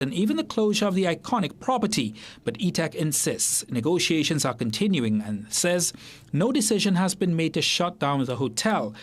and even the closure of the iconic property. But ETEC insists negotiations are continuing and says no decision has been made to shut down the hotel.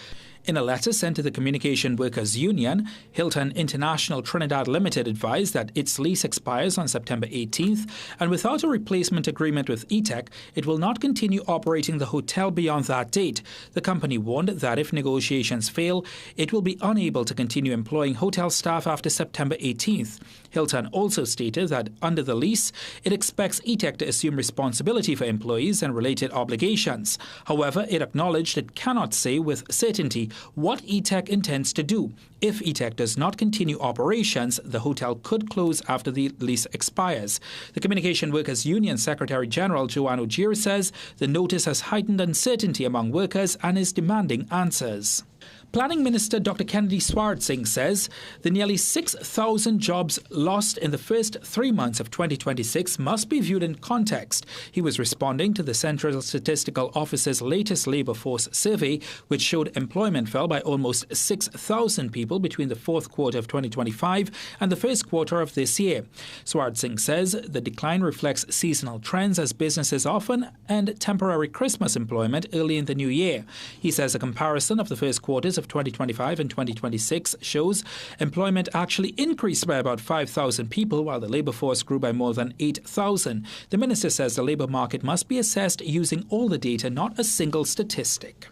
In a letter sent to the Communication Workers Union, Hilton International Trinidad Limited advised that its lease expires on September 18th, and without a replacement agreement with ETEC, it will not continue operating the hotel beyond that date. The company warned that if negotiations fail, it will be unable to continue employing hotel staff after September 18th. Hilton also stated that under the lease, it expects ETEC to assume responsibility for employees and related obligations. However, it acknowledged it cannot say with certainty what ETEC intends to do. If ETEC does not continue operations, the hotel could close after the lease expires. The Communication Workers Union Secretary General Joanne Ogier says the notice has heightened uncertainty among workers and is demanding answers. Planning Minister Dr. Kennedy Swartzing says the nearly 6,000 jobs lost in the first 3 months of 2026 must be viewed in context. He was responding to the Central Statistical Office's latest labour force survey, which showed employment fell by almost 6,000 people between the fourth quarter of 2025 and the first quarter of this year. Swartzing says the decline reflects seasonal trends as businesses often end temporary Christmas employment early in the new year. He says a comparison of the first quarters of 2025 and 2026 shows employment actually increased by about 5,000 people, while the labour force grew by more than 8,000. The minister says the labour market must be assessed using all the data, not a single statistic.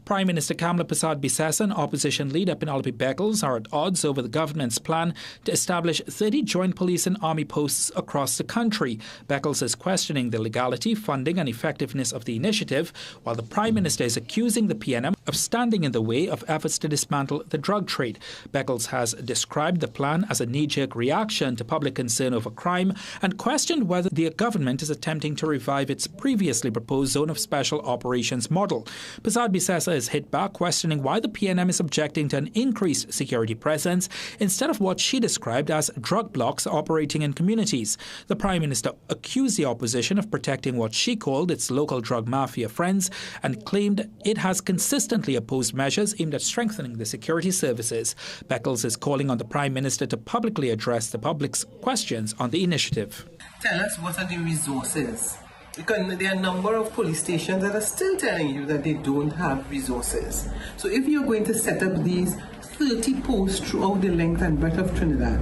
Prime Minister Kamla Persad-Bissessar and Opposition Leader Penelope Beckles are at odds over the government's plan to establish 30 joint police and army posts across the country. Beckles is questioning the legality, funding and effectiveness of the initiative, while the Prime Minister is accusing the PNM of standing in the way of efforts to dismantle the drug trade. Beckles has described the plan as a knee-jerk reaction to public concern over crime and questioned whether the government is attempting to revive its previously proposed Zone of Special Operations model. Persad-Bissessar is hit back, questioning why the PNM is objecting to an increased security presence instead of what she described as drug blocks operating in communities. The Prime Minister accused the opposition of protecting what she called its local drug mafia friends and claimed it has consistently opposed measures aimed at strengthening the security services. Beckles is calling on the Prime Minister to publicly address the public's questions on the initiative. Tell us what are the resources? Because there are a number of police stations that are still telling you that they don't have resources. So if you're going to set up these 30 posts throughout the length and breadth of Trinidad,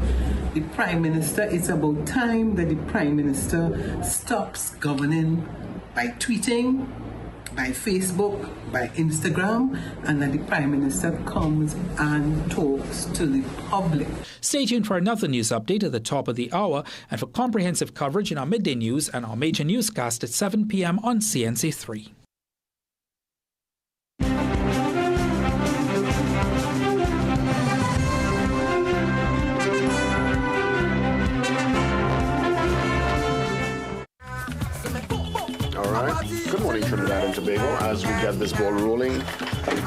the Prime Minister, it's about time that the Prime Minister stops governing by tweeting, by Facebook, by Instagram, and that the Prime Minister comes and talks to the public. Stay tuned for another news update at the top of the hour and for comprehensive coverage in our midday news and our major newscast at 7 p.m. on CNC3. Good morning, Trinidad and Tobago, as we get this ball rolling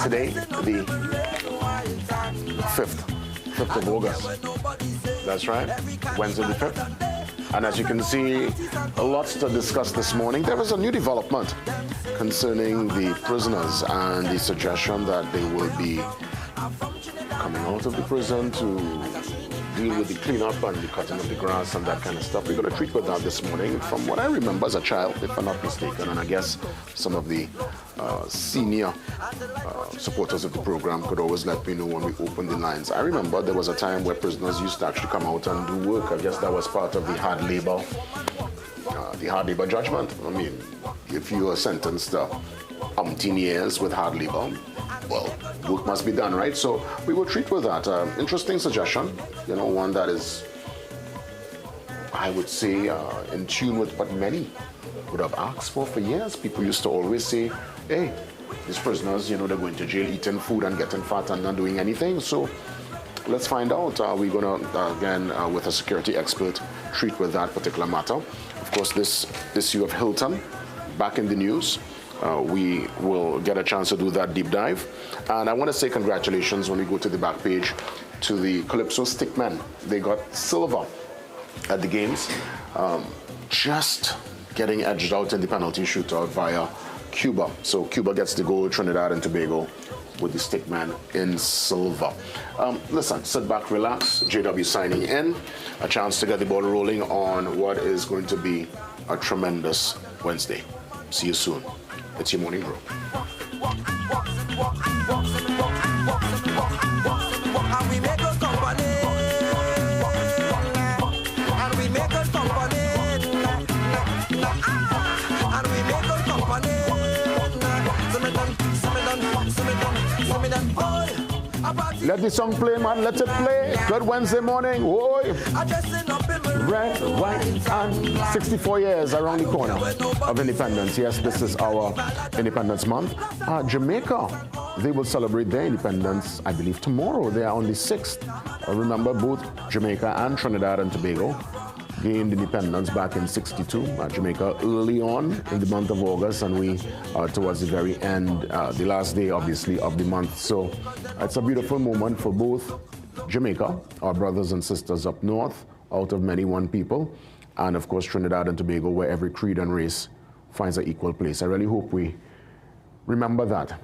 today, the 5th of August. That's right, Wednesday the 5th. And as you can see, a lot to discuss this morning. There was a new development concerning the prisoners and the suggestion that they will be coming out of the prison to deal with the cleanup and the cutting of the grass and that kind of stuff. We're going to treat with that this morning. From what I remember as a child, if I'm not mistaken, and I guess some of the senior supporters of the program could always let me know when we open the lines. I remember there was a time where prisoners used to actually come out and do work. I guess that was part of the hard labor judgment. I mean, if you are sentenced to umpteen years with hard labor, well, work must be done, right? So we will treat with that. Interesting suggestion, one that is, I would say, in tune with what many would have asked for years. People used to always say, hey, these prisoners, they're going to jail eating food and getting fat and not doing anything. So let's find out. We're going to, again, with a security expert, treat with that particular matter. Of course, this issue of Hilton, back in the news. We will get a chance to do that deep dive. And I want to say congratulations when we go to the back page to the Calypso Stickmen. They got silver at the games, just getting edged out in the penalty shootout via Cuba. So Cuba gets the gold, Trinidad and Tobago with the stickman in silver. Listen, sit back, relax. JW signing in. A chance to get the ball rolling on what is going to be a tremendous Wednesday. See you soon. It's your morning brew. Let the song play, man. Let it play. Good Wednesday morning. Oi. Red, white, and 64 years around the corner of independence. Yes, this is our Independence Month. Jamaica, they will celebrate their independence, I believe, tomorrow. They are on the 6th. Remember, both Jamaica and Trinidad and Tobago gained independence back in '62. Jamaica early on in the month of August, and we towards the very end, the last day, obviously, of the month. So it's a beautiful moment for both Jamaica, our brothers and sisters up north, out of many one people, and of course Trinidad and Tobago, where every creed and race finds an equal place. I really hope we remember that,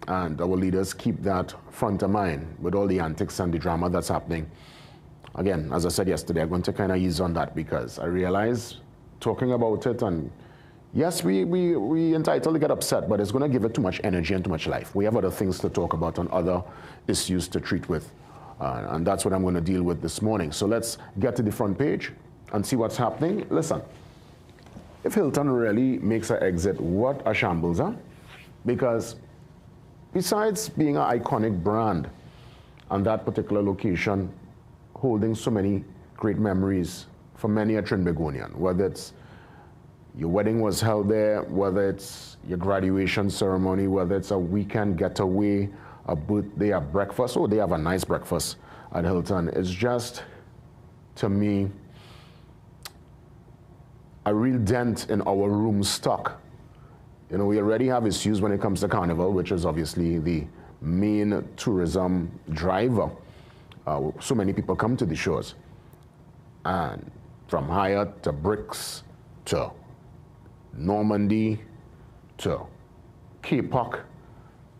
and our leaders keep that front of mind with all the antics and the drama that's happening. Again, as I said yesterday, I'm going to kind of ease on that because I realize talking about it, and yes, we entitled to get upset, but it's going to give it too much energy and too much life. We have other things to talk about and other issues to treat with, and that's what I'm going to deal with this morning. So let's get to the front page and see what's happening. Listen, if Hilton really makes an exit, what a shambles, huh? Because besides being an iconic brand and that particular location holding so many great memories for many a Trinbagonian, whether it's your wedding was held there, whether it's your graduation ceremony, whether it's a weekend getaway, a birthday, a breakfast. Oh, they have a nice breakfast at Hilton. It's just, to me, a real dent in our room stock. You know, we already have issues when it comes to Carnival, which is obviously the main tourism driver. So many people come to the shows, and from Hyatt to Bricks to Normandy to K-Park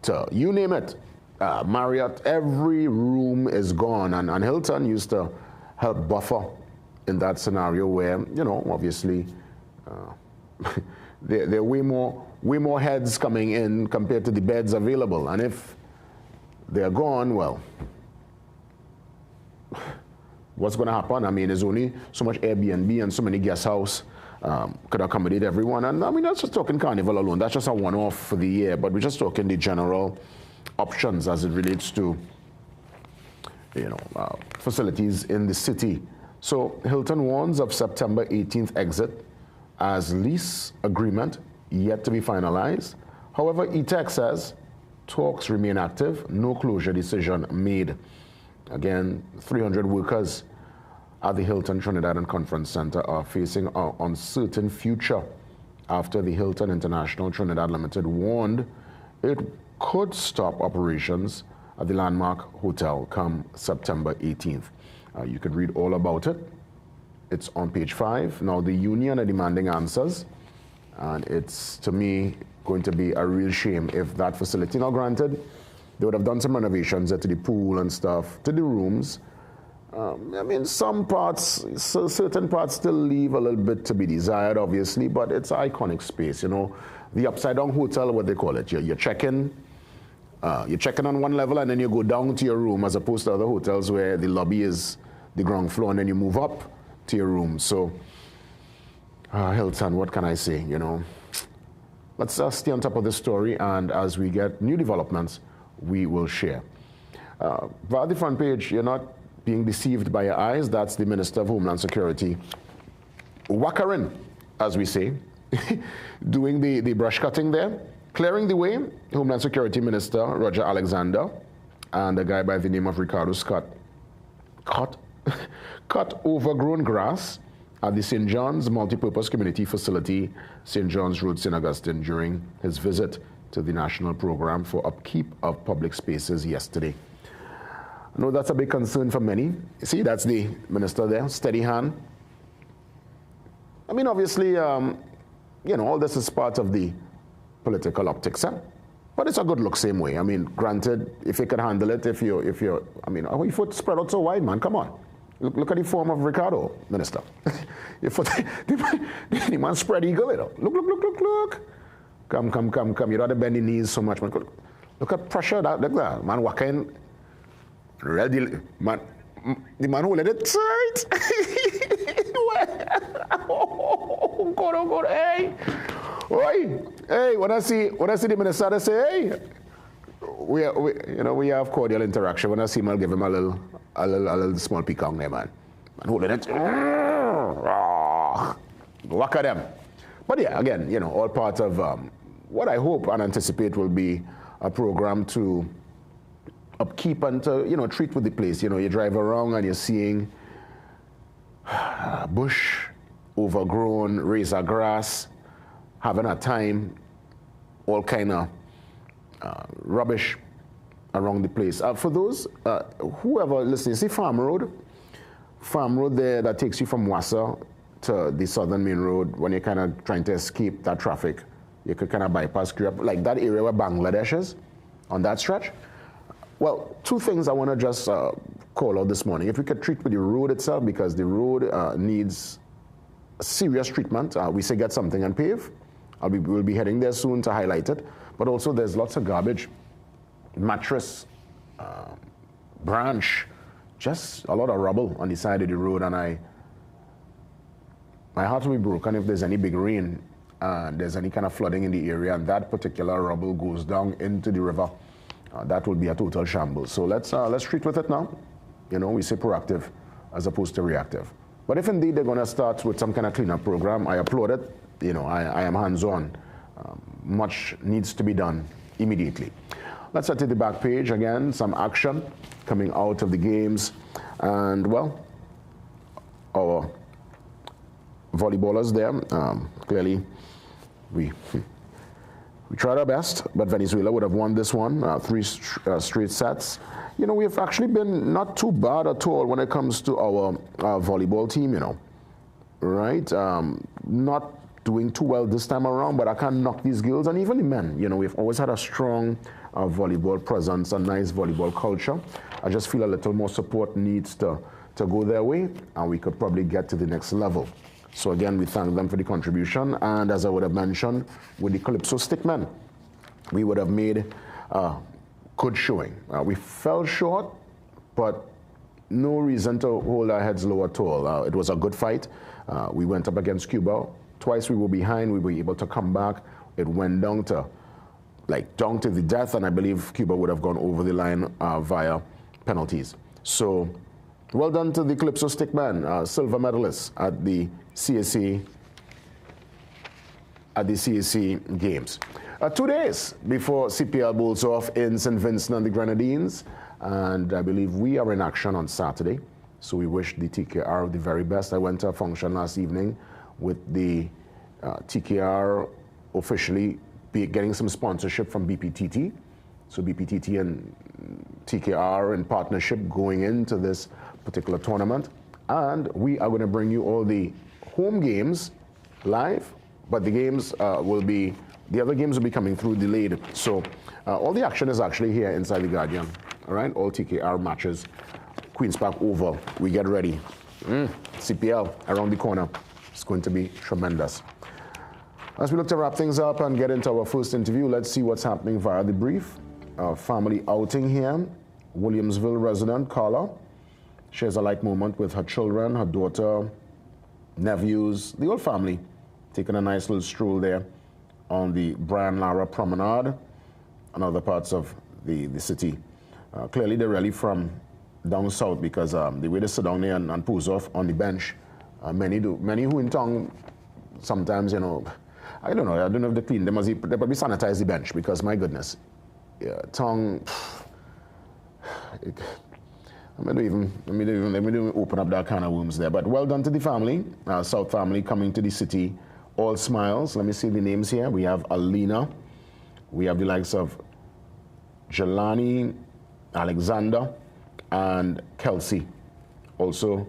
to you name it, Marriott, every room is gone, and Hilton used to help buffer in that scenario where, you know, obviously there are way more heads coming in compared to the beds available, and if they're gone, well, what's going to happen? I mean, there's only so much Airbnb and so many guest house could accommodate everyone. And I mean, that's just talking Carnival alone. That's just a one-off for the year. But we're just talking the general options as it relates to, you know, facilities in the city. So Hilton warns of September 18th exit as lease agreement yet to be finalized. However, ETEC says talks remain active, no closure decision made. Again, 300 workers at the Hilton Trinidad and Conference Center are facing an uncertain future after the Hilton International Trinidad Limited warned it could stop operations at the landmark hotel come September 18th. You can read all about it. It's on page 5. Now, the union are demanding answers, and it's, to me, going to be a real shame if that facility, now granted, they would have done some renovations to the pool and stuff, to the rooms. I mean, some parts, certain parts still leave a little bit to be desired, obviously, but it's an iconic space, you know. The upside-down hotel, what they call it, you check in on one level and then you go down to your room, as opposed to other hotels where the lobby is the ground floor and then you move up to your room. So, Hilton, what can I say, you know. Let's stay on top of this story, and as we get new developments, we will share. Via the front page, you're not being deceived by your eyes. That's the Minister of Homeland Security, whackering, as we say, doing the brush cutting there, clearing the way. Homeland Security Minister Roger Alexander and a guy by the name of Ricardo Scott cut overgrown grass at the St. John's Multipurpose Community Facility, St. John's Road, St. Augustine, during his visit to the National Program for Upkeep of Public Spaces yesterday. I know that's a big concern for many. See, that's the minister there, steady hand. I mean, obviously, you know, all this is part of the political optics, huh? But it's a good look same way. I mean, granted, if you can handle it, if you're, I mean, your foot spread out so wide, man, come on. Look at the form of Ricardo, Minister. Your foot, the man spread eagle, you know. Look. Come. You don't have to bend your knees so much, man. Look at pressure, look that. Man walking, ready, man. The man who let it tight. Oh, God, hey. Oi. Hey, when I see the minister, I say, hey, we have cordial interaction. When I see him, I'll give him a little small peacock there, man. Man holding it. Look at them. But yeah, again, all part of what I hope and anticipate will be a program to upkeep and to, treat with the place. You drive around and you're seeing bush, overgrown, razor grass, having a time, all kind of rubbish around the place. For those, whoever listening, see Farm Road there that takes you from Wassa to the Southern Main Road. When you're kind of trying to escape that traffic, you could kind of bypass, like that area where Bangladesh is, on that stretch. Well, two things I want to just call out this morning. If we could treat with the road itself, because the road needs serious treatment. We say get something and pave. We'll be heading there soon to highlight it. But also there's lots of garbage, mattress, branch, just a lot of rubble on the side of the road. And my heart will be broken if there's any big rain and there's any kind of flooding in the area and that particular rubble goes down into the river. That will be a total shambles. So let's treat with it now. We say proactive as opposed to reactive. But if indeed they're going to start with some kind of cleanup program, I applaud it. I am hands-on. Much needs to be done immediately. Let's head to the back page again. Some action coming out of the games. And, well, our volleyballers there, clearly we tried our best, but Venezuela would have won this one, 3 straight sets. We've actually been not too bad at all when it comes to our volleyball team, right? Not doing too well this time around, but I can't knock these girls. And even the men, we've always had a strong volleyball presence, a nice volleyball culture. I just feel a little more support needs to go their way, and we could probably get to the next level. So again, we thank them for the contribution. And as I would have mentioned, with the Calypso Stickmen, we would have made a good showing. We fell short, but no reason to hold our heads low at all. It was a good fight. We went up against Cuba. Twice we were behind. We were able to come back. It went down to the death, and I believe Cuba would have gone over the line via penalties. So well done to the Calypso Stickman, silver medalists at the CSC Games. 2 days before CPL bowls off in St. Vincent and the Grenadines, and I believe we are in action on Saturday. So we wish the TKR the very best. I went to a function last evening with the TKR officially getting some sponsorship from BPTT. So BPTT and TKR in partnership going into this particular tournament. And we are going to bring you all the home games live, but the games the other games will be coming through delayed. So all the action is actually here inside the Guardian. All right, all TKR matches. Queen's Park Oval, we get ready. CPL around the corner. It's going to be tremendous. As we look to wrap things up and get into our first interview, let's see what's happening via the brief. Family outing here. Williamsville resident Carla shares a light moment with her children, her daughter, nephews, the whole family, taking a nice little stroll there on the Brian Lara Promenade and other parts of the city. Clearly they're really from down south because the way they sit down there and pose off on the bench, many who in town sometimes, I don't know if they clean, they probably sanitize the bench because my goodness, tongue, let me even open up that kind of wounds there. But well done to the family, South family coming to the city, all smiles. Let me see the names here. We have Alina, we have the likes of Jelani, Alexander, and Kelsey. Also,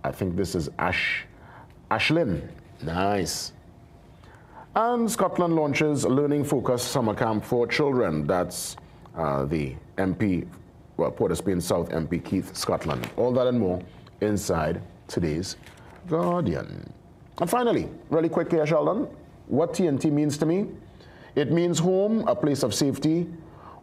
I think this is Ashlyn. Nice. And Scotland launches learning-focused summer camp for children. That's the MP, well, Port of Spain South MP Keith Scotland. All that and more inside today's Guardian. And finally, really quick here, Sheldon, what TNT means to me? It means home, a place of safety.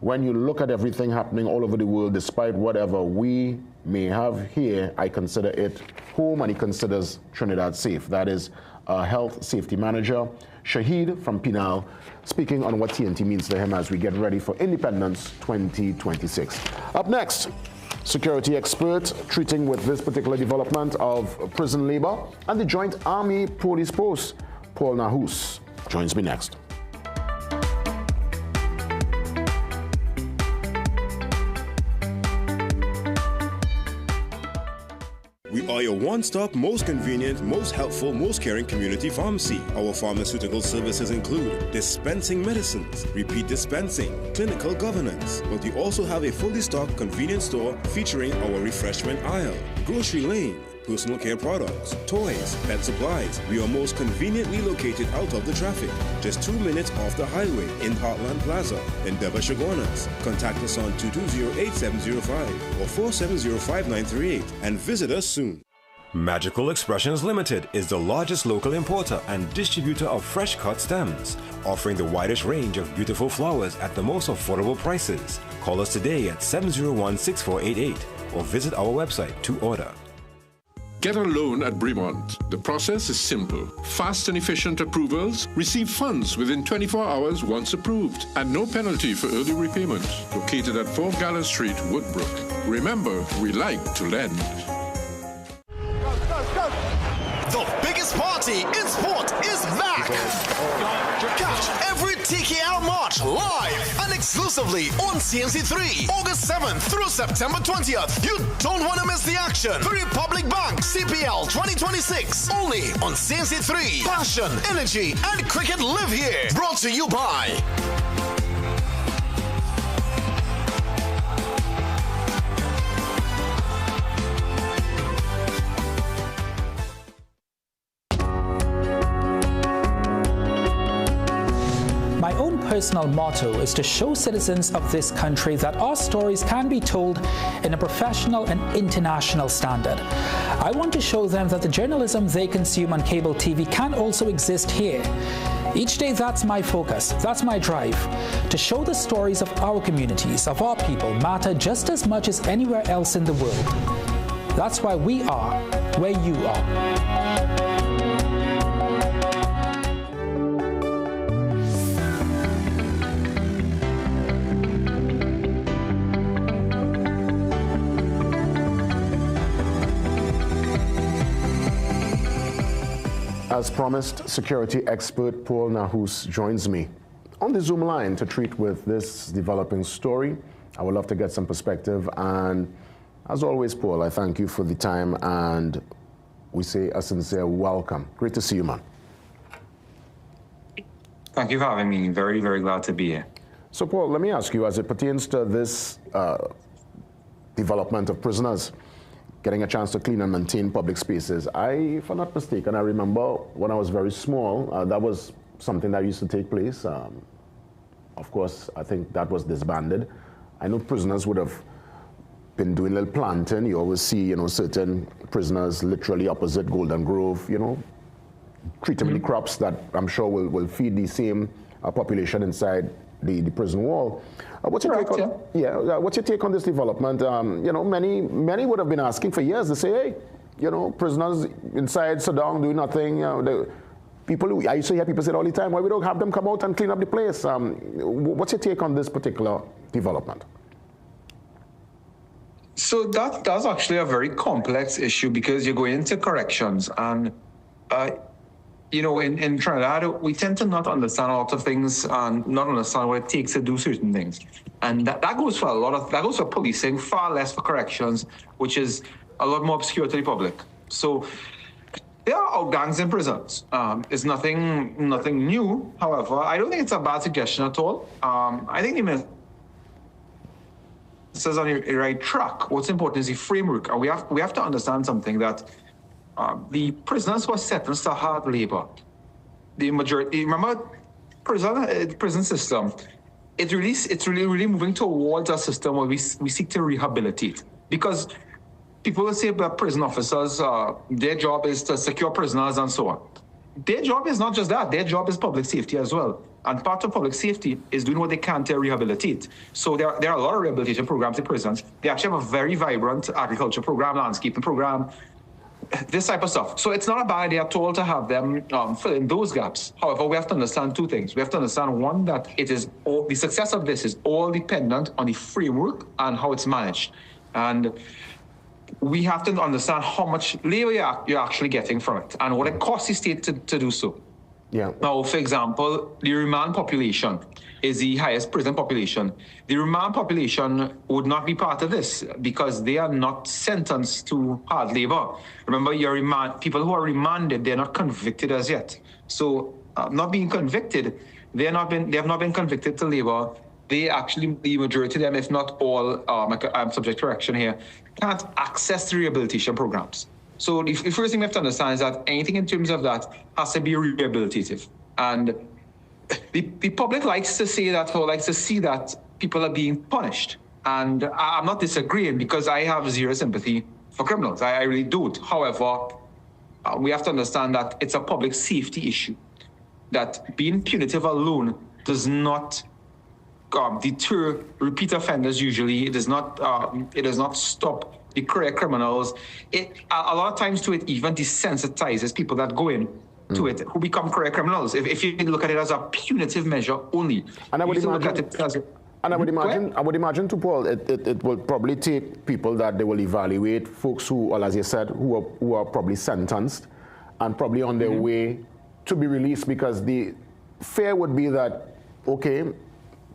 When you look at everything happening all over the world, despite whatever we may have here, I consider it home, and he considers Trinidad safe. That is Health Safety Manager Shahid from Penal, speaking on what TNT means to him as we get ready for Independence 2026. Up next, security expert treating with this particular development of prison labor and the Joint Army Police Post. Paul Nahus joins me next. We are your one-stop, most convenient, most helpful, most caring community pharmacy. Our pharmaceutical services include dispensing medicines, repeat dispensing, clinical governance, but we also have a fully stocked convenience store featuring our refreshment aisle, grocery lane, personal care products, toys, pet supplies. We are most conveniently located out of the traffic, just 2 minutes off the highway in Heartland Plaza, Endeavour Chaguanas. Contact us on 220-8705 or 470-5938 and visit us soon. Magical Expressions Limited is the largest local importer and distributor of fresh cut stems, offering the widest range of beautiful flowers at the most affordable prices. Call us today at 701-6488 or visit our website to order. Get a loan at Bremont. The process is simple. Fast and efficient approvals. Receive funds within 24 hours once approved. And no penalty for early repayment. Located at 4 Gallo Street, Woodbrook. Remember, we like to lend. The biggest party in sport is back. Catch every TKR March live and exclusively on CNC3, August 7th through September 20th. You don't want to miss the action. The Republic Bank CPL 2026, only on CNC3. Passion, energy, and cricket live here. Brought to you by My own personal motto is to show citizens of this country that our stories can be told in a professional and international standard. I want to show them that the journalism they consume on cable TV can also exist here. Each day, that's my focus, that's my drive, to show the stories of our communities, of our people, matter just as much as anywhere else in the world. That's why we are where you are. As promised, security expert Paul Nahus joins me on the Zoom line to treat with this developing story. I would love to get some perspective, and as always, Paul, I thank you for the time, and we say a sincere welcome. Great to see you, man. Thank you for having me. Very, very glad to be here. So, Paul, let me ask you, as it pertains to this development of prisoners getting a chance to clean and maintain public spaces, if I'm not mistaken, I remember when I was very small, that was something that used to take place. Of course, I think that was disbanded. I know prisoners would have been doing a little planting. You always see, certain prisoners literally opposite Golden Grove, treating the crops that I'm sure will feed the same population inside the prison wall. What's your take on, what's your take on this development? Many would have been asking for years to say, hey, prisoners inside sit down, do nothing. I used to hear people say it all the time, why we don't have them come out and clean up the place? What's your take on this particular development? So that's actually a very complex issue, because you're going into corrections, and in Trinidad, we tend to not understand a lot of things and not understand what it takes to do certain things. And that goes for that goes for policing, far less for corrections, which is a lot more obscure to the public. So there are outgangs in prisons. It's nothing new. However, I don't think it's a bad suggestion at all. I think the says on the right track. What's important is the framework, and we have to understand something, that the prisoners who are sentenced to hard labor the majority. Remember, prison system. It's really moving towards a system where we seek to rehabilitate, because people will say that prison officers, their job is to secure prisoners and so on. Their job is not just that. Their job is public safety as well. And part of public safety is doing what they can to rehabilitate. So there are a lot of rehabilitation programs in prisons. They actually have a very vibrant agriculture program, landscaping program, this type of stuff. So it's not a bad idea at all to have them fill in those gaps. However, we have to understand two things. We have to understand, one, that the success of this is all dependent on the framework and how it's managed. And we have to understand how much labor you're actually getting from it and what it costs the state to do so. Yeah. Now, for example, the remand population is the highest prison population. The remand population would not be part of this because they are not sentenced to hard labor. Remember, people who are remanded, they're not convicted as yet. So, not being convicted, they have not been convicted to labor. They actually, the majority of them, if not all, I'm subject to correction here, can't access the rehabilitation programs. So the first thing we have to understand is that anything in terms of that has to be rehabilitative. And the public likes to say that, or likes to see that people are being punished. And I'm not disagreeing, because I have zero sympathy for criminals. I really don't. However, we have to understand that it's a public safety issue, that being punitive alone does not deter repeat offenders. Usually it does not stop the career criminals. A lot of times it even desensitizes people that go in to it, who become career criminals. If you look at it as a punitive measure only. And I would imagine, to Paul, it will probably take people that they will evaluate, folks who, well, as you said, who are probably sentenced and probably on their way to be released, because the fear would be that, okay,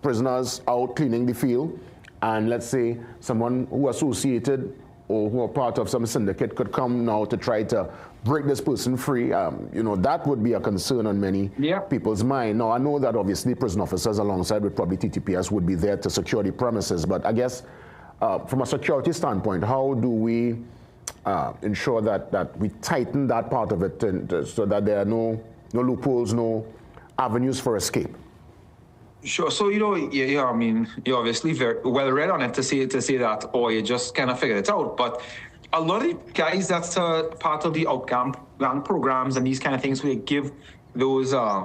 prisoners out cleaning the field, and let's say someone who associated or who are part of some syndicate could come now to try to break this person free. That would be a concern on many people's mind. Now, I know that obviously prison officers alongside with probably TTPS would be there to secure the premises, but I guess from a security standpoint, how do we ensure that we tighten that part of it so that there are no loopholes, no avenues for escape? Sure. So, I mean, you're obviously very well read on it to say that, or you just kind of figured it out. But a lot of the guys that's part of the outcome programs and these kind of things, we give those, I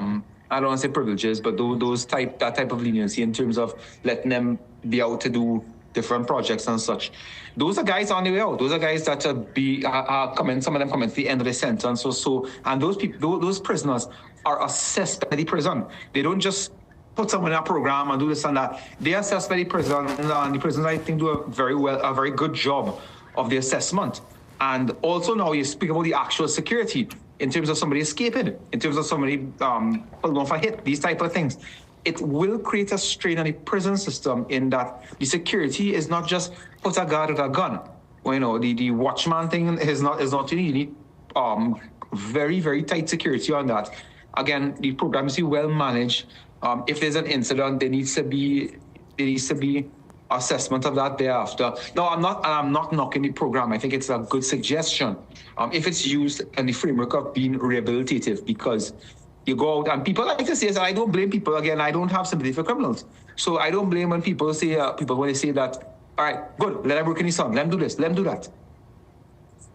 don't want to say privileges, but that type of leniency in terms of letting them be able to do different projects and such. Those are guys on the way out. Those are guys that some of them come at the end of the sentence or so. And those prisoners are assessed by the prison. They don't just put someone in a program and do this and that. They are assessed by the prison, and the prisons, I think, do a very good job of the assessment. And also now you speak about the actual security in terms of somebody escaping, in terms of somebody pulling off a hit, these type of things. It will create a strain on the prison system in that the security is not just put a guard with a gun. Well, the watchman thing is not you need very, very tight security on that. Again, the program is well managed. If there's an incident, there needs to be assessment of that thereafter. No, I'm not knocking the program. I think it's a good suggestion if it's used in the framework of being rehabilitative, because you go out and people like to say, I don't blame people. Again, I don't have sympathy for criminals, so I don't blame when people say when they say that, all right, good, let them work in the sun, let them do this, let them do that.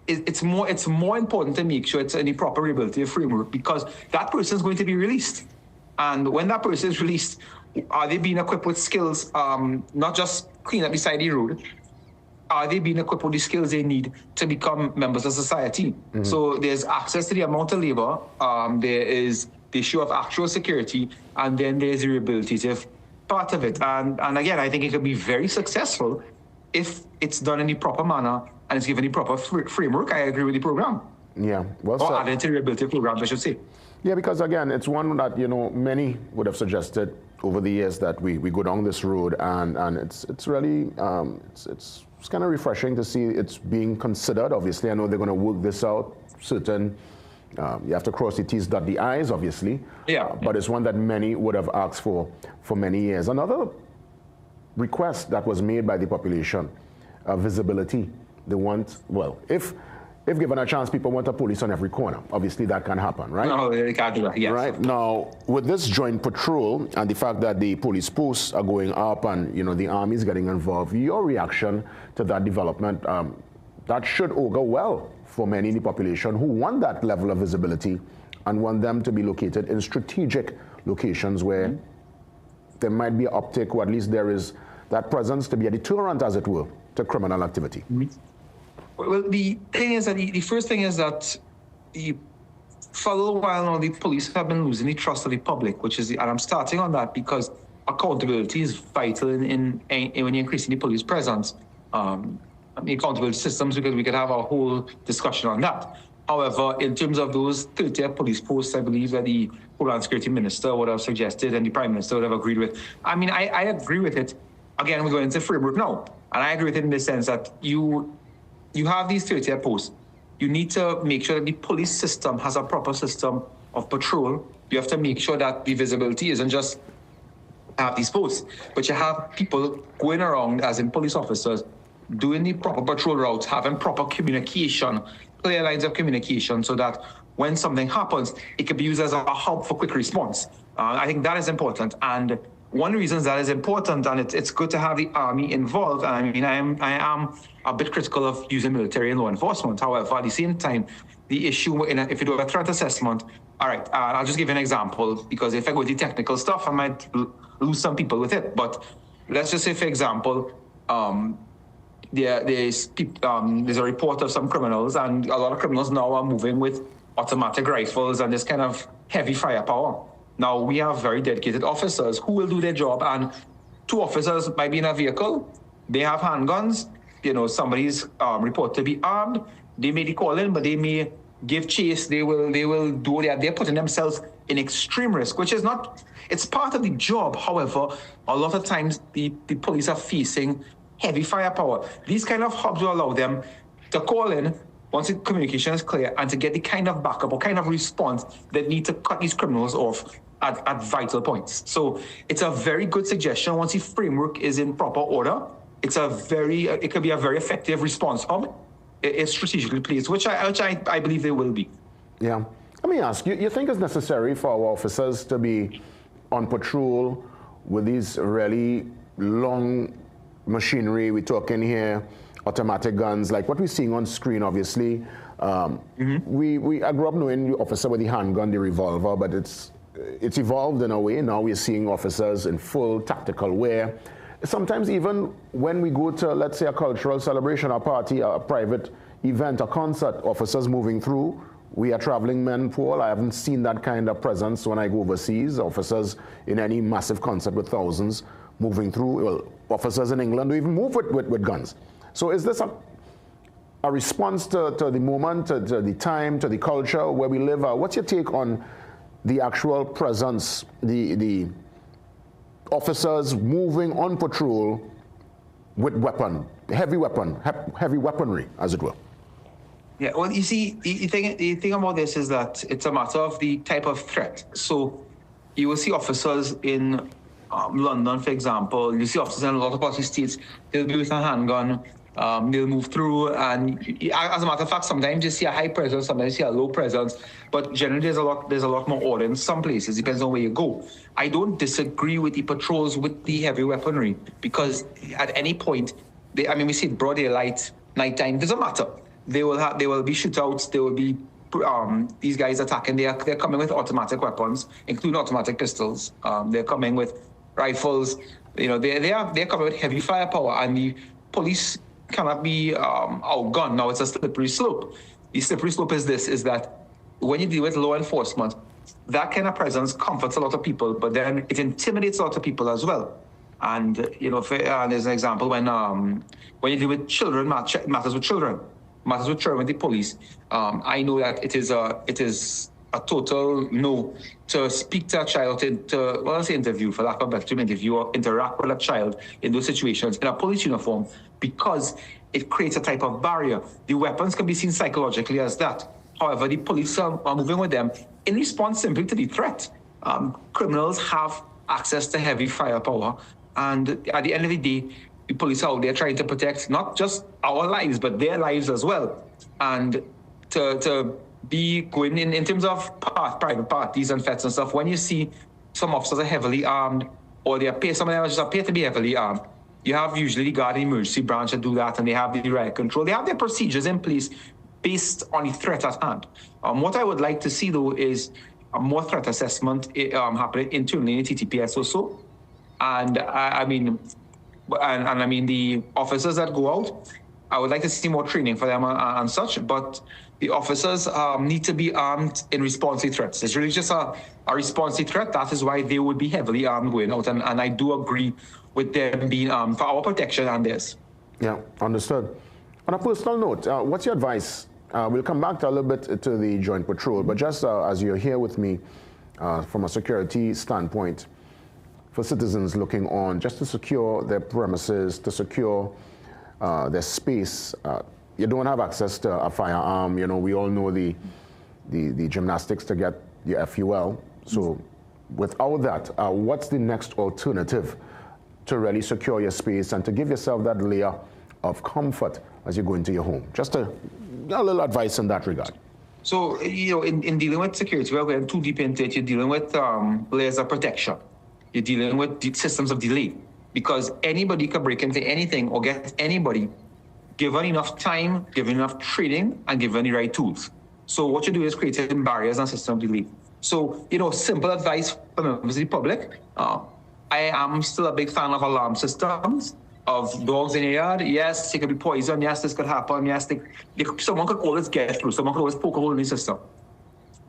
It's more important to make sure it's in the proper rehabilitative framework, because that person is going to be released. And when that person is released, are they being equipped with skills, not just clean up beside the road? Are they being equipped with the skills they need to become members of society? So there's access to the amount of labor, there is the issue of actual security, and then there's the rehabilitative part of it. And again, I think it can be very successful if it's done in the proper manner and it's given the proper framework. I agree with the program. Yeah, well said. Or added to the rehabilitative program, I should say. Yeah, because again, it's one that, many would have suggested over the years that we go down this road, and it's really, it's kind of refreshing to see it's being considered. Obviously, I know they're going to work this out. Certain, you have to cross the T's, dot the I's, obviously. Yeah. But it's one that many would have asked for many years. Another request that was made by the population, visibility. They want, well, if if given a chance, people want a police on every corner. Obviously, that can happen, right? No, they can't do that, yes. Right. Now, with this joint patrol and the fact that the police posts are going up and, you know, the army is getting involved, your reaction to that development, that should augur well for many in the population who want that level of visibility and want them to be located in strategic locations where there might be an uptick, or at least there is that presence to be a deterrent, as it were, to criminal activity. Well, the thing is that the first thing is that for a little while now, the police have been losing the trust of the public, and I'm starting on that because accountability is vital in when you're increasing the police presence. The accountability systems, because we could have a whole discussion on that. However, in terms of those 30 police posts, I believe that the Homeland Security Minister would have suggested and the Prime Minister would have agreed with. I mean, I agree with it. Again, we're going into framework now. And I agree with it in the sense that you have these 30 posts. You need to make sure that the police system has a proper system of patrol. You have to make sure that the visibility isn't just have these posts, but you have people going around, as in police officers, doing the proper patrol routes, having proper communication, clear lines of communication, so that when something happens, it can be used as a hub for quick response. I think that is important. And one of the reasons that is important, and it's good to have the army involved. I mean, I am a bit critical of using military and law enforcement. However, at the same time, the issue, if you do a threat assessment, all right, I'll just give you an example, because if I go to the technical stuff, I might lose some people with it. But let's just say, for example, there's a report of some criminals, and a lot of criminals now are moving with automatic rifles and this kind of heavy firepower. Now, we have very dedicated officers who will do their job, and 2 officers might be in a vehicle. They have handguns. You know, somebody's reported to be armed. They may be called in, but they may give chase. They will do that. They're putting themselves in extreme risk, which is not, it's part of the job. However, a lot of times the police are facing heavy firepower. These kind of hubs will allow them to call in once the communication is clear and to get the kind of backup or kind of response that need to cut these criminals off at vital points. So it's a very good suggestion. Once the framework is in proper order, it can be a very effective response hub. It's strategically placed, which I believe they will be. Yeah. Let me ask, you think it's necessary for our officers to be on patrol with these really long machinery? We're talking here automatic guns, like what we're seeing on screen, obviously. I grew up knowing the officer with the handgun, the revolver, but it's evolved in a way. Now we're seeing officers in full tactical wear. Sometimes even when we go to, let's say, a cultural celebration, a party, a private event, a concert, officers moving through. We are traveling men, Paul. I haven't seen that kind of presence when I go overseas. Officers in any massive concert with thousands moving through. Well, officers in England who even move with guns. So is this a response to the moment, to the time, to the culture where we live? What's your take on the actual presence, the officers moving on patrol with heavy weaponry, as it were? Yeah, well, you see, the thing about this is that it's a matter of the type of threat. So you will see officers in London, for example. You see officers in a lot of party states. They'll be with a handgun. They'll move through, and as a matter of fact, sometimes you see a high presence, sometimes you see a low presence, but generally there's a lot more order in some places. Depends on where you go. I don't disagree with the patrols with the heavy weaponry, because at any point, we see broad daylight, nighttime, doesn't matter. There will be shootouts. There will be these guys attacking. They're coming with automatic weapons, including automatic pistols. They're coming with rifles. You know, they're coming with heavy firepower, and the police cannot be outgunned. Now, it's a slippery slope. The slippery slope is that when you deal with law enforcement, that kind of presence comforts a lot of people, but then it intimidates a lot of people as well. And there's an example when you deal with children, matters with children with the police. I know that it is a total no to speak to a child, interview, for lack of a better term, interview or interact with a child in those situations in a police uniform, because it creates a type of barrier. The weapons can be seen psychologically as that. However, the police are moving with them in response simply to the threat. Criminals have access to heavy firepower, and at the end of the day, the police are out there trying to protect not just our lives, but their lives as well. And to be going in terms of private parties and fetes and stuff. When you see some officers are heavily armed, or some of them just appear to be heavily armed, you have usually the guard emergency branch that do that, and they have the riot control. They have their procedures in place based on the threat at hand. What I would like to see, though, is a more threat assessment happening internally in the TTPS also. And I mean the officers that go out, I would like to see more training for them and such, but the officers need to be armed in response to threats. It's really just a response to threat. That is why they would be heavily armed going out. And I do agree with them being armed for our protection and theirs. Yeah, understood. On a personal note, what's your advice? We'll come back to a little bit to the joint patrol, but just as you're here with me from a security standpoint, for citizens looking on, just to secure their premises, to secure their space. You don't have access to a firearm. You know, we all know the gymnastics to get your FUL. So without that, what's the next alternative to really secure your space and to give yourself that layer of comfort as you go into your home? Just a little advice in that regard. So, you know, in dealing with security, we're going too deep into it. You're dealing with layers of protection. You're dealing with systems of delay, because anybody can break into anything or get anybody, given enough time, given enough training, and given the right tools. So what you do is creating barriers and system of delay. So, you know, simple advice for members of the public. I am still a big fan of alarm systems, of dogs in the yard. Yes, it could be poison. Yes, this could happen. Yes, someone could always get through. Someone could always poke a hole in the system.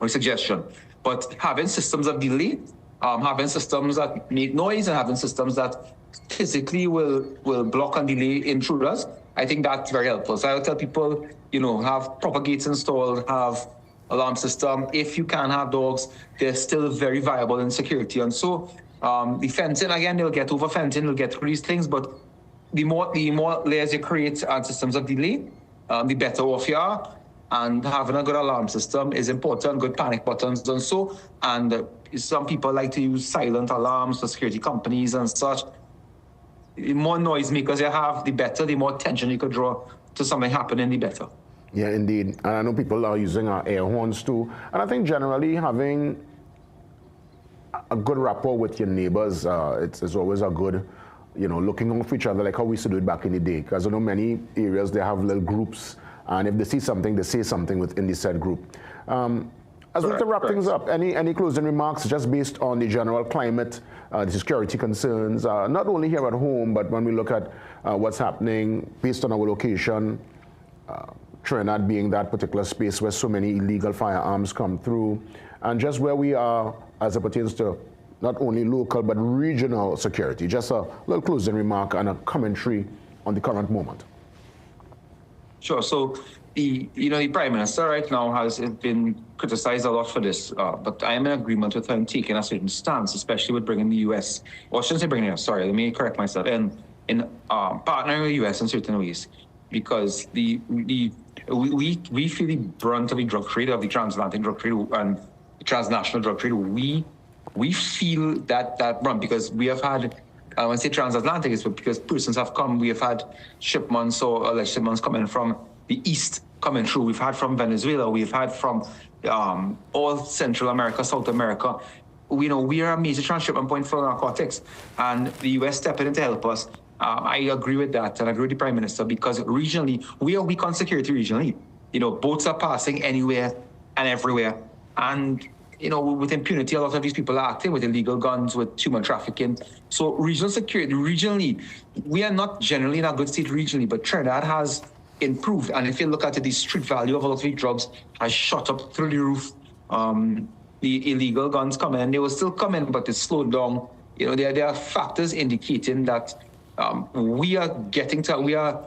Or suggestion. But having systems of delay, having systems that make noise, and having systems that physically will block and delay intruders, I think that's very helpful. So I would tell people, you know, have proper gates installed, have alarm system. If you can have dogs, they're still very viable in security. And so the fencing, again, they'll get over fencing, they'll get through these things, but the more layers you create and systems of delay, the better off you are. And having a good alarm system is important, good panic buttons and so. And some people like to use silent alarms for security companies and such. The more noisemakers you have, the better. The more attention you could draw to something happening, the better. Yeah, indeed. And I know people are using air horns too. And I think generally having a good rapport with your neighbors, it's always a good, you know, looking out for each other like how we used to do it back in the day. Because I know many areas, they have little groups, and if they see something, they say something within the said group. As we to wrap things up, any closing remarks just based on the general climate, the security concerns, not only here at home, but when we look at what's happening based on our location, Trinidad being that particular space where so many illegal firearms come through, and just where we are as it pertains to not only local but regional security. Just a little closing remark and a commentary on the current moment. Sure. So the Prime Minister right now has been criticized a lot for this, but I am in agreement with him taking a certain stance, especially with bringing the U.S. or I shouldn't say bringing the U.S. Sorry, let me correct myself. In partnering with the U.S. in certain ways, because we feel the brunt of the drug trade, of the transatlantic drug trade and the transnational drug trade. We feel that brunt because we have had. When I say transatlantic, it's because persons have come. We have had shipments or alleged shipments coming from the east coming through. We've had from Venezuela. We've had from all Central America, South America. We are a major transshipment point for narcotics, and the U.S. stepping in to help us. I agree with that, and I agree with the Prime Minister, because regionally, we are weak on security regionally. Boats are passing anywhere and everywhere. And, with impunity, a lot of these people are acting with illegal guns, with human trafficking. So regional security, regionally, we are not generally in a good state regionally, but Trinidad has improved. And if you look at it, the street value of a lot of these drugs has shot up through the roof. The illegal guns come in, they will still come in, but it's slowed down. There are factors indicating that we are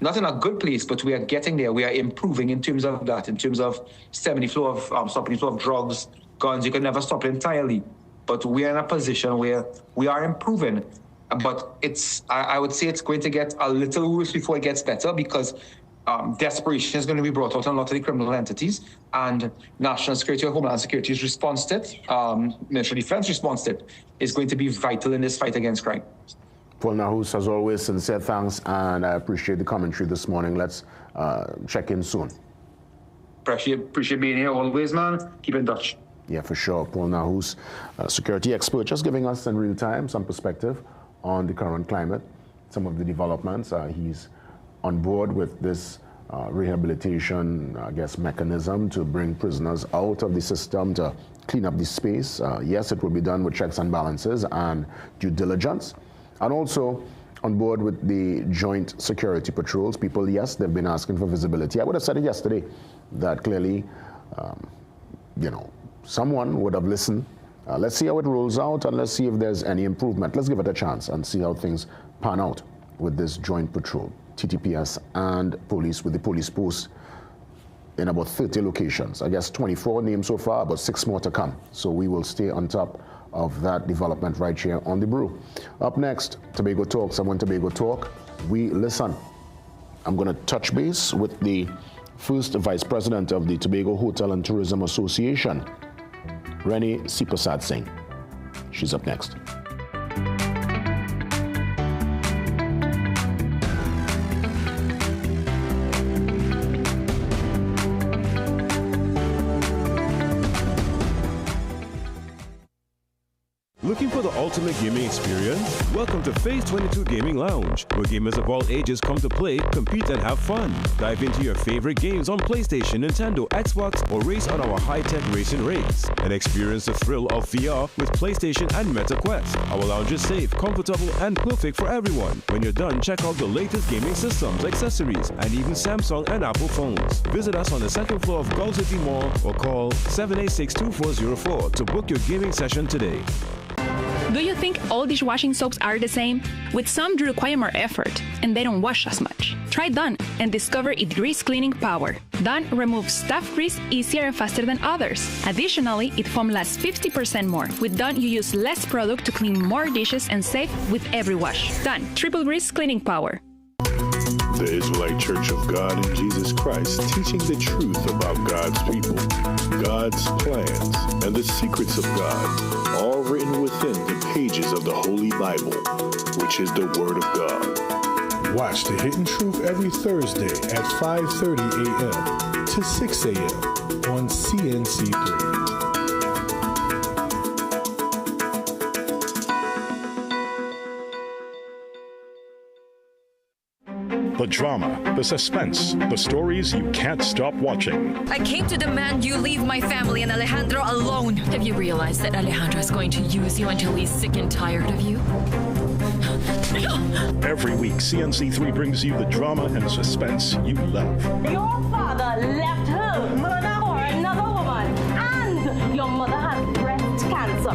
not in a good place, but we are getting there. We are improving in terms of that, in terms of stemming the flow of stopping the flow of drugs, guns. You can never stop it entirely, but we are in a position where we are improving. But I would say it's going to get a little worse before it gets better, because desperation is going to be brought out on a lot of the criminal entities, and national security or homeland security's response to it, Ministry of Defense response to it, is going to be vital in this fight against crime. Paul Nahus, as always, sincere thanks, and I appreciate the commentary this morning. Let's check in soon. Appreciate being here always, man. Keep in touch. Yeah, for sure. Paul Nahus, security expert, just giving us in real time some perspective on the current climate, some of the developments. He's on board with this rehabilitation, mechanism to bring prisoners out of the system, to clean up the space. Yes, it will be done with checks and balances and due diligence. And also on board with the joint security patrols. People, yes, they've been asking for visibility. I would have said it yesterday that clearly, someone would have listened. Let's see how it rolls out, and let's see if there's any improvement. Let's give it a chance and see how things pan out with this joint patrol, TTPS and police, with the police post in about 30 locations. I guess 24 named so far, but 6 more to come. So we will stay on top of that development right here on the Brew. Up next, Tobago Talk, Someone Tobago Talk. We listen. I'm going to touch base with the first vice president of the Tobago Hotel and Tourism Association, Renee Sipasad Singh. She's up next. Looking for the ultimate gaming experience? Welcome to Phase 22 Gaming Lounge, where gamers of all ages come to play, compete, and have fun. Dive into your favorite games on PlayStation, Nintendo, Xbox, or race on our high-tech racing rigs. And experience the thrill of VR with PlayStation and Meta Quest. Our lounge is safe, comfortable, and perfect for everyone. When you're done, check out the latest gaming systems, accessories, and even Samsung and Apple phones. Visit us on the 2nd floor of Gulf City Mall or call 786-2404 to book your gaming session today. Do you think all dishwashing soaps are the same? With some, they require more effort, and they don't wash as much. Try Dawn and discover its grease cleaning power. Dawn removes stubborn grease easier and faster than others. Additionally, it foam lasts 50% more. With Dawn, you use less product to clean more dishes and save with every wash. Dawn, triple grease cleaning power. The Israelite Church of God in Jesus Christ, teaching the truth about God's people, God's plans, and the secrets of God, all written within the pages of the Holy Bible, which is the Word of God. Watch The Hidden Truth every Thursday at 5:30 a.m. to 6 a.m. on CNC3. The drama, the suspense, the stories you can't stop watching. I came to demand you leave my family and Alejandro alone. Have you realized that Alejandro is going to use you until he's sick and tired of you? Every week, CNC3 brings you the drama and suspense you love. Your father left her mother for another woman, and your mother has breast cancer.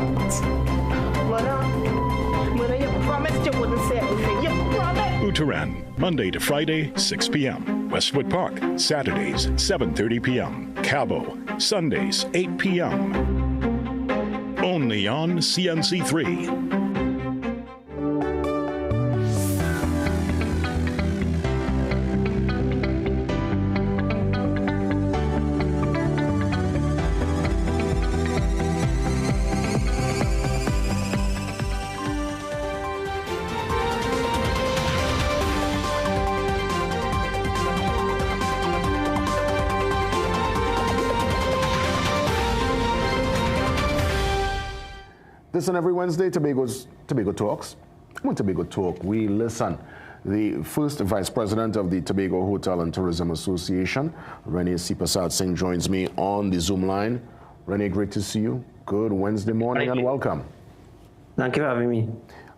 Mother, you promised you wouldn't say anything. You promised. Uteran, Monday to Friday, 6 p.m. Westwood Park, Saturdays, 7:30 p.m. Cabo, Sundays, 8 p.m. Only on CNC3. Listen every Wednesday, Tobago Talks. On Tobago Talk, we listen. The first vice president of the Tobago Hotel and Tourism Association, Renee Sipasad Singh, joins me on the Zoom line. Renee, great to see you. Good Wednesday morning and welcome. Thank you for having me.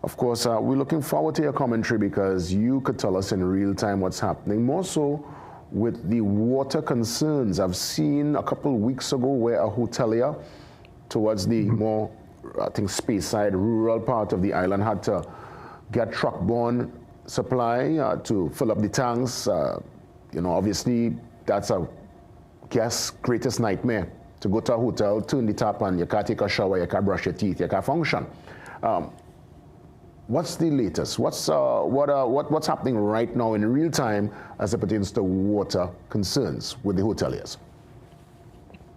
Of course, we're looking forward to your commentary because you could tell us in real time what's happening, more so with the water concerns. I've seen a couple of weeks ago where a hotelier towards the more, I think, Speyside, rural part of the island had to get truck-borne supply to fill up the tanks. Obviously, that's a guest's greatest nightmare, to go to a hotel, turn the tap on, you can't take a shower, you can't brush your teeth, you can't function. What's the latest? What's happening right now in real time as it pertains to water concerns with the hoteliers?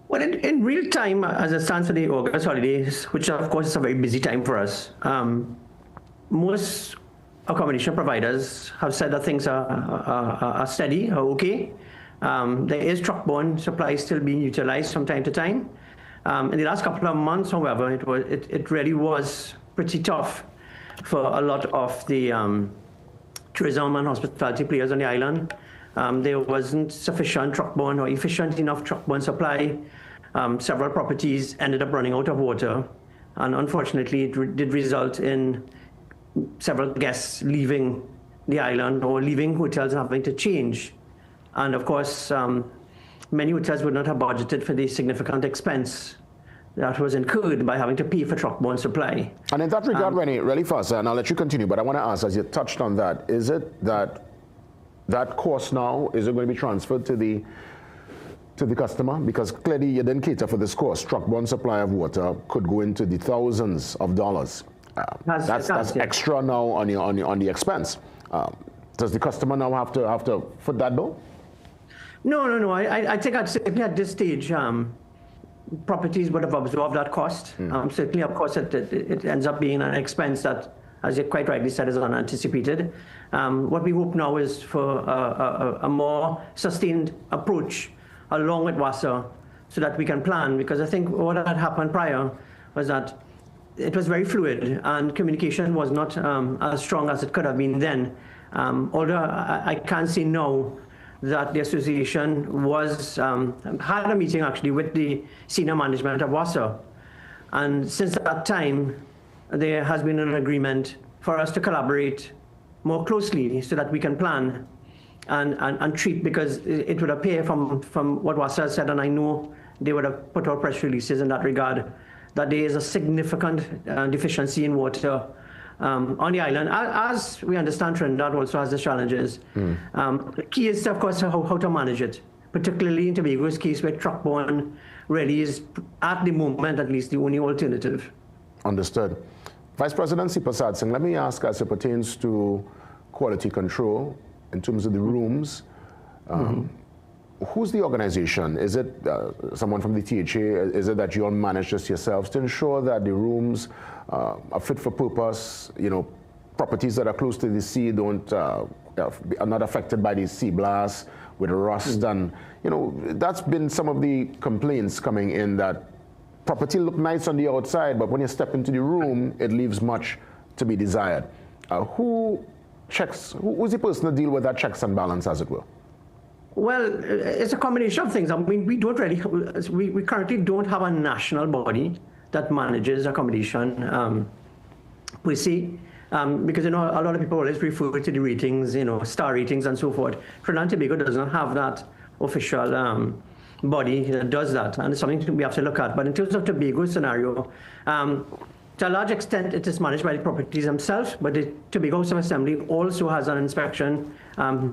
Well, in real time, as it stands for the August holidays, which of course is a very busy time for us, most accommodation providers have said that things are steady, are okay. There is truck-borne supply still being utilized from time to time. In the last couple of months, however, it really was pretty tough for a lot of the tourism and hospitality players on the island. There wasn't sufficient truck-borne or efficient enough truck-borne supply. Several properties ended up running out of water, and unfortunately it did result in several guests leaving the island or leaving hotels and having to change. And of course, many hotels would not have budgeted for the significant expense that was incurred by having to pay for truck-borne supply. And in that regard, Rennie, really fast, and I'll let you continue, but I want to ask, as you touched on that, is it that that cost now, is it going to be transferred to the customer? Because clearly you didn't cater for this cost. Truck-borne supply of water could go into the thousands of dollars. That's extra now on the expense. Does the customer now have to foot that bill? No. I think certainly at this stage, properties would have absorbed that cost. Certainly, of course, it ends up being an expense that, as you quite rightly said, is unanticipated. What we hope now is for a more sustained approach along with WASA so that we can plan, because I think what had happened prior was that it was very fluid and communication was not as strong as it could have been then. Although I can say now that the association had a meeting actually with the senior management of WASA. And since that time, there has been an agreement for us to collaborate more closely so that we can plan and treat, because it would appear from what WASA said, and I know they would have put out press releases in that regard, that there is a significant deficiency in water on the island. As we understand, Trinidad also has the challenges. The key is, of course, how to manage it, particularly in Tobago's case, where truck-borne really is, at the moment at least, the only alternative. Understood. Vice President Sipasad Singh, let me ask, as it pertains to quality control in terms of the rooms, who's the organization? Is it someone from the THA? Is it that you all manage this yourselves to ensure that the rooms are fit for purpose? You know, properties that are close to the sea are not affected by the sea blasts with rust, and you know, that's been some of the complaints coming in, that property look nice on the outside, but when you step into the room, it leaves much to be desired. Who's the person to deal with that checks and balance, as it will? Well, it's a combination of things. I mean, we currently don't have a national body that manages accommodation per se, because, you know, a lot of people always refer to the ratings, you know, star ratings and so forth. Trinidad and Tobago does not have that official body that does that, and it's something we have to look at. But in terms of Tobago's scenario, to a large extent, it is managed by the properties themselves, but the Tobago House of Assembly also has an inspection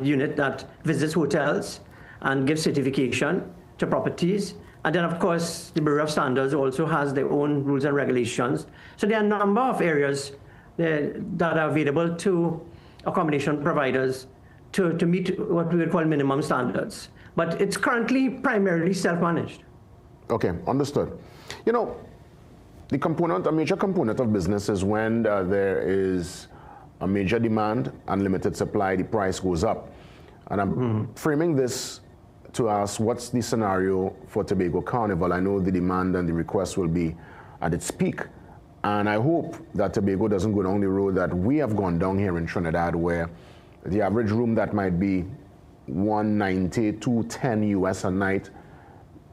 unit that visits hotels and gives certification to properties. And then, of course, the Bureau of Standards also has their own rules and regulations. So there are a number of areas that are available to accommodation providers to meet what we would call minimum standards. But it's currently primarily self-managed. Okay, understood. You know, a major component of business is when there is a major demand and limited supply, the price goes up. And I'm framing this to ask, what's the scenario for Tobago Carnival? I know the demand and the request will be at its peak. And I hope that Tobago doesn't go down the road that we have gone down here in Trinidad, where the average room that might be $190, $210 US a night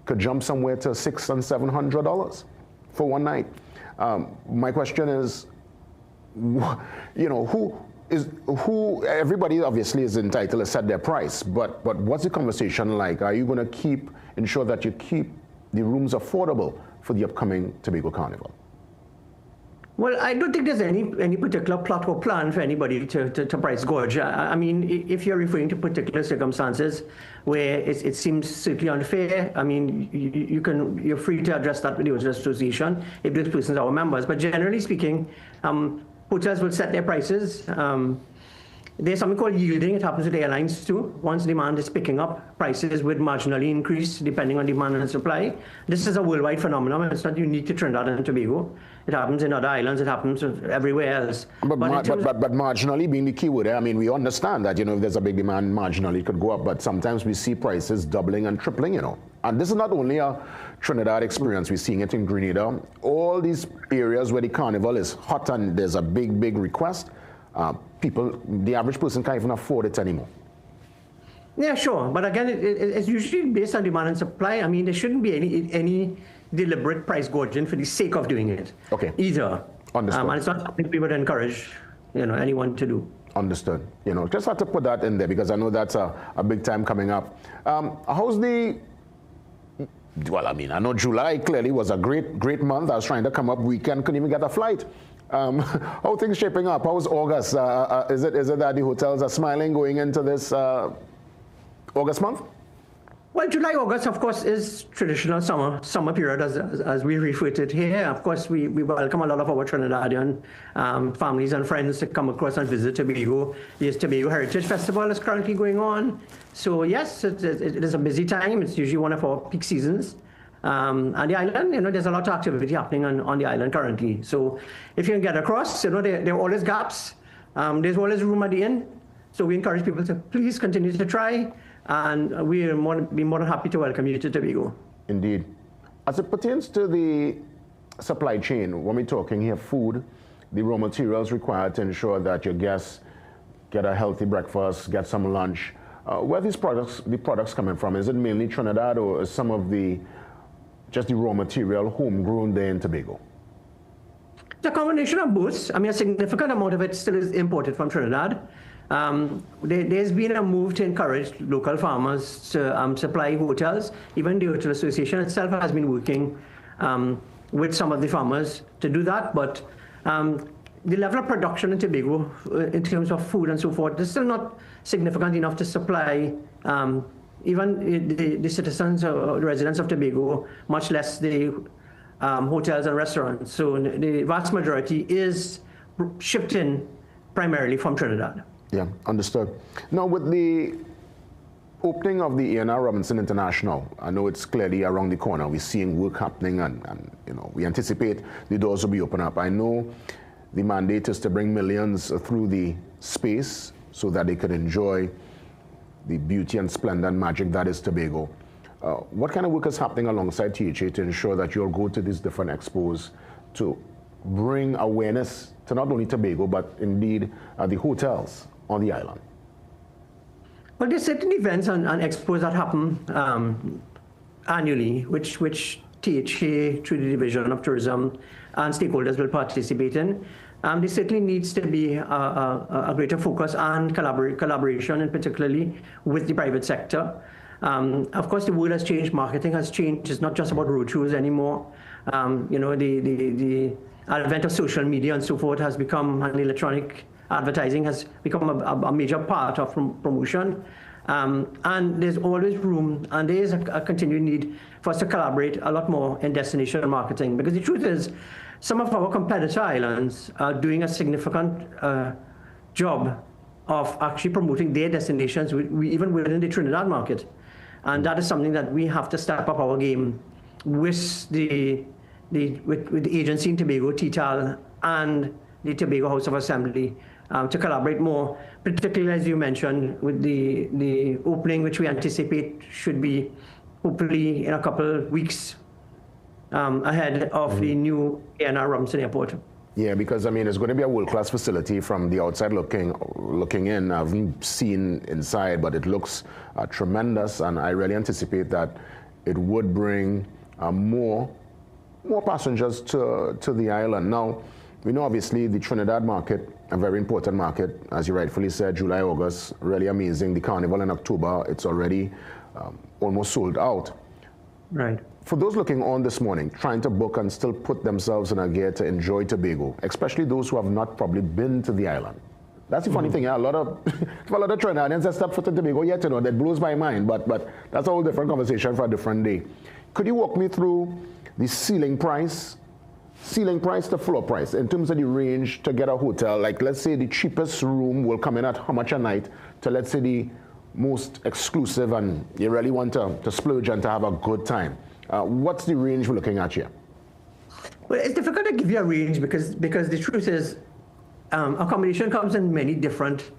could jump somewhere to $600 and $700 for one night. My question is, you know, everybody obviously is entitled to set their price, but what's the conversation like? Are you going to ensure that you keep the rooms affordable for the upcoming Tobago Carnival? Well, I don't think there's any particular plot or plan for anybody to price gouge. I mean, if you're referring to particular circumstances where it seems certainly unfair, I mean, you're free to address that with the Hotel Association if those persons are our members. But generally speaking, hotels will set their prices. There's something called yielding. It happens with airlines too. Once demand is picking up, prices would marginally increase depending on demand and supply. This is a worldwide phenomenon. It's not unique to Trinidad and Tobago. It happens in other islands. It happens everywhere else. But marginally being the key word, I mean, we understand that, if there's a big demand, marginally it could go up. But sometimes we see prices doubling and tripling, And this is not only a Trinidad experience. We're seeing it in Grenada. All these areas where the carnival is hot and there's a big, big request. The average person can't even afford it anymore. Yeah, sure. But again, it's usually based on demand and supply. I mean, there shouldn't be any deliberate price gouging for the sake of doing it. Okay. Either. Understood. And it's not something we would encourage, anyone to do. Understood. Just have to put that in there because I know that's a big time coming up. How's the... Well, I mean, I know July clearly was a great month. I was trying to come up weekend, couldn't even get a flight. How are things shaping up? How's August? Is it that the hotels are smiling going into this August month? Well, July, August, of course, is traditional summer period, as we refer to it here. Of course, we welcome a lot of our Trinidadian families and friends to come across and visit Tobago. The Tobago Heritage Festival is currently going on. So, yes, it is a busy time. It's usually one of our peak seasons. And the island, there's a lot of activity happening on the island currently. So if you can get across, there are always gaps. There's always room at the inn. So we encourage people to please continue to try. And we are more than happy to welcome you to Tobago. Indeed. As it pertains to the supply chain, when we're talking here, food, the raw materials required to ensure that your guests get a healthy breakfast, get some lunch. Where are the products coming from? Is it mainly Trinidad or is some of just the raw material homegrown there in Tobago? It's a combination of both. I mean, a significant amount of it still is imported from Trinidad. There's been a move to encourage local farmers to supply hotels. Even the Hotel Association itself has been working with some of the farmers to do that. But the level of production in Tobago, in terms of food and so forth, is still not significant enough to supply even the citizens or residents of Tobago, much less the hotels and restaurants. So the vast majority is shipped in primarily from Trinidad. Yeah, understood. Now, with the opening of the A&R Robinson International, I know it's clearly around the corner. We're seeing work happening and we anticipate the doors will be open up. I know the mandate is to bring millions through the space so that they could enjoy the beauty and splendor and magic that is Tobago. What kind of work is happening alongside THA to ensure that you'll go to these different expos to bring awareness to not only Tobago, but indeed the hotels on the island? Well, there's certain events and expos that happen annually, which THA, through the Division of Tourism, and stakeholders will participate in. There certainly needs to be a greater focus and collaboration, and particularly with the private sector. Of course, the world has changed. Marketing has changed. It's not just about roadshows anymore. The advent of social media and so forth has become, and electronic advertising has become a major part of promotion. And there's always room, and there is a continued need for us to collaborate a lot more in destination marketing. Because the truth is, some of our competitor islands are doing a significant job of actually promoting their destinations, even within the Trinidad market. And that is something that we have to step up our game with the agency in Tobago, TTAL, and the Tobago House of Assembly to collaborate more, particularly, as you mentioned, with the opening, which we anticipate should be hopefully in a couple of weeks ahead of the new A&R Robinson Airport. Yeah, because I mean, it's going to be a world-class facility from the outside looking in. I haven't seen inside, but it looks tremendous, and I really anticipate that it would bring more passengers to the island. Now, we know obviously the Trinidad market, a very important market, as you rightfully said, July, August, really amazing. The carnival in October, it's already almost sold out. Right. For those looking on this morning, trying to book and still put themselves in a gear to enjoy Tobago, especially those who have not probably been to the island. That's the funny thing, yeah? a lot of Trinidadians have stepped foot in Tobago yet, that blows my mind, but that's a whole different conversation for a different day. Could you walk me through the ceiling price ceiling price to floor price in terms of the range to get a hotel? Like, let's say the cheapest room will come in at how much a night to, let's say, the most exclusive and you really want to splurge and to have a good time. What's the range we're looking at here? Well, it's difficult to give you a range because the truth is accommodation comes in many different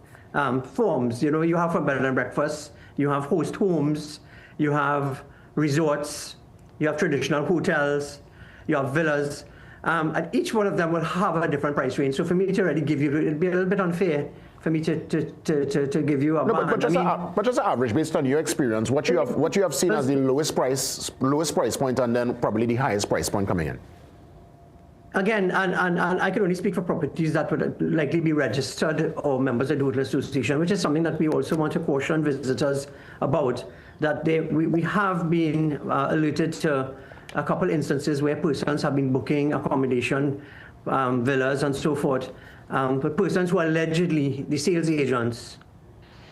forms. You know, you have a bed and breakfast, you have host homes, you have resorts, you have traditional hotels, you have villas, and each one of them will have a different price range. So for me to really give you, it'd be a little bit unfair for me to give you a band. But just an average based on your experience, what you have seen as the lowest price point, and then probably the highest price point coming in. Again, and I can only speak for properties that would likely be registered or members of the Hotel Association, which is something that we also want to caution visitors about, that we have been alerted to a couple instances where persons have been booking accommodation, villas and so forth, but persons who are allegedly the sales agents,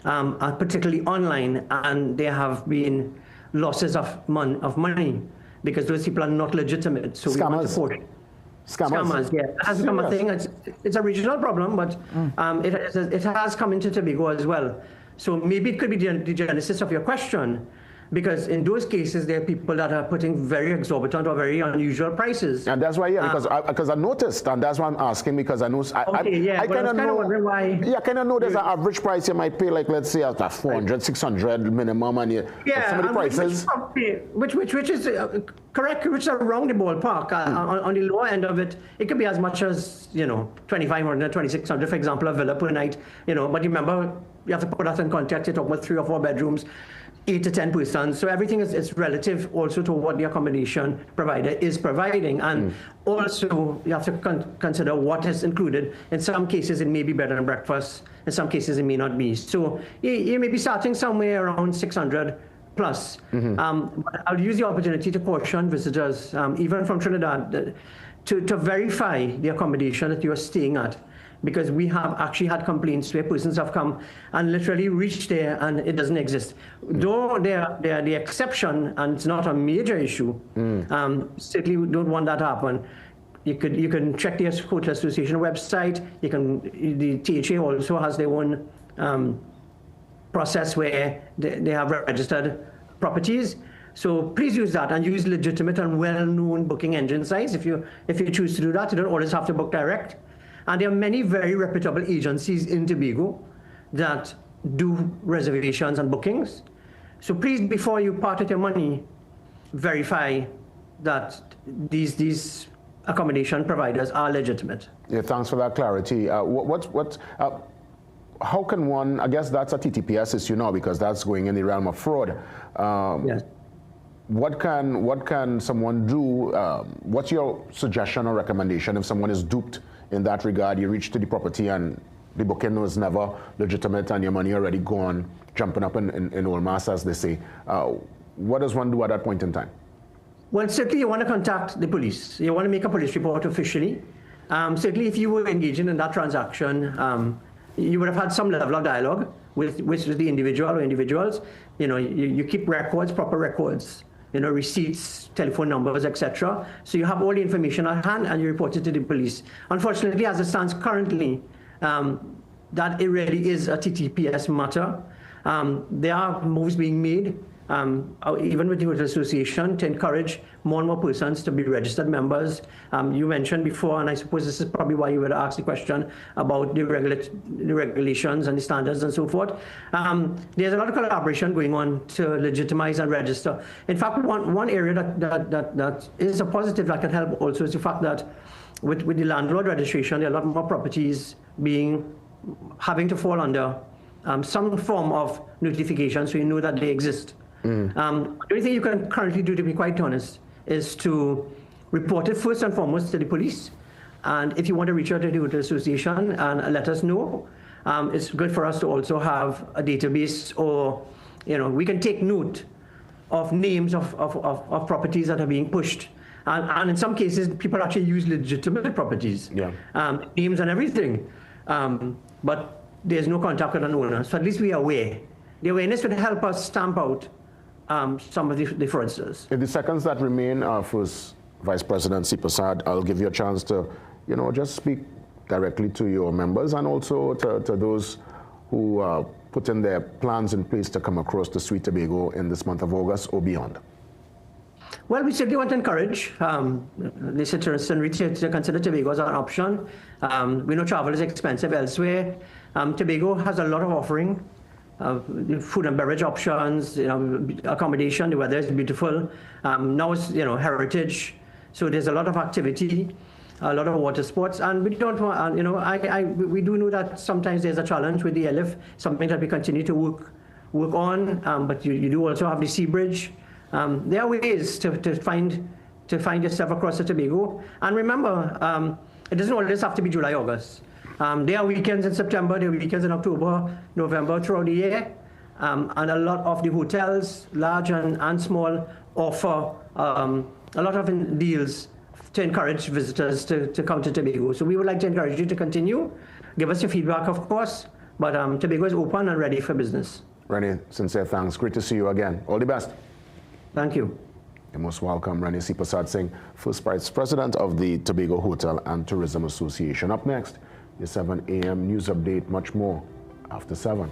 particularly online, and there have been losses of money because those people are not legitimate. So we want to caution. Scammers, yeah. It has become a thing. It's a regional problem, but it has come into Tobago as well. So maybe it could be the genesis of your question, because in those cases, there are people that are putting very exorbitant or very unusual prices. And that's why, because I noticed, and that's why I'm asking, because I know, I kind of know why. Yeah, I kind of know there's an average price you might pay, like, let's say, at 400, 600 minimum, and some of the prices. Which is correct, which is around the ballpark. On the lower end of it, it could be as much as, 2,500, 2,600, for example, a villa per night, but remember, you have to put that in context. You're talking about 3 or 4 bedrooms, 8 to 10 persons. So everything is relative also to what the accommodation provider is providing. And also you have to consider what is included. In some cases, it may be bed and breakfast. In some cases, it may not be. So you may be starting somewhere around 600 plus. But I'll use the opportunity to caution visitors, even from Trinidad, to verify the accommodation that you are staying at. Because we have actually had complaints where persons have come and literally reached there and it doesn't exist. Though they are the exception and it's not a major issue, certainly we don't want that to happen. You can check the Hotel Association website. The THA also has their own process where they have registered properties. So please use that and use legitimate and well-known booking engine sites. If you choose to do that, you don't always have to book direct. And there are many very reputable agencies in Tobago that do reservations and bookings. So please, before you part with your money, verify that these accommodation providers are legitimate. Yeah, thanks for that clarity. How can one, I guess that's a TTPS issue now because that's going in the realm of fraud. Yes. What can someone do? What's your suggestion or recommendation if someone is duped in that regard? You reach to the property and the booking was never legitimate and your money already gone, jumping up in old mass, as they say. What does one do at that point in time? Well, certainly you want to contact the police. You want to make a police report officially. Certainly if you were engaging in that transaction, you would have had some level of dialogue with the individual or individuals. You keep records, proper records. Receipts, telephone numbers, etc. So you have all the information at hand and you report it to the police. Unfortunately, as it stands currently, that it really is a TTPS matter. There are moves being made, even with the Hotel Association, to encourage more and more persons to be registered members. You mentioned before, and I suppose this is probably why you would ask the question about the regulations and the standards and so forth. There's a lot of collaboration going on to legitimize and register. In fact, one area that is a positive that can help also is the fact that with the landlord registration, there are a lot more properties having to fall under some form of notification so you know that they exist. The only thing you can currently do, to be quite honest, is to report it first and foremost to the police. And if you want to reach out to the Hotel Association and let us know, it's good for us to also have a database, or we can take note of names of properties that are being pushed. And in some cases, people actually use legitimate properties, names and everything. But there's no contact with an owner. So at least we are aware. The awareness would help us stamp out some of the fraudsters. In the seconds that remain, first Vice President Sipasad, I'll give you a chance to, just speak directly to your members and also to those who are putting their plans in place to come across to Sweet Tobago in this month of August or beyond. Well, we simply want to encourage the citizenry to consider Tobago as an option. We know travel is expensive elsewhere. Tobago has a lot of offering. Food and beverage options, accommodation, the weather is beautiful. Now it's, heritage. So there's a lot of activity, a lot of water sports, and we don't want, we do know that sometimes there's a challenge with the LF, something that we continue to work on, but you do also have the sea bridge. There are ways to find yourself across the Tobago. And remember, it doesn't always have to be July, August. There are weekends in September, there are weekends in October, November, throughout the year. And a lot of the hotels, large and small, offer a lot of deals to encourage visitors to come to Tobago. So we would like to encourage you to continue. Give us your feedback, of course, but Tobago is open and ready for business. Rennie, sincere thanks. Great to see you again. All the best. Thank you. You're most welcome, Rennie Sipasad Singh, first Vice President of the Tobago Hotel and Tourism Association. Up next, your 7 a.m. news update, much more after 7.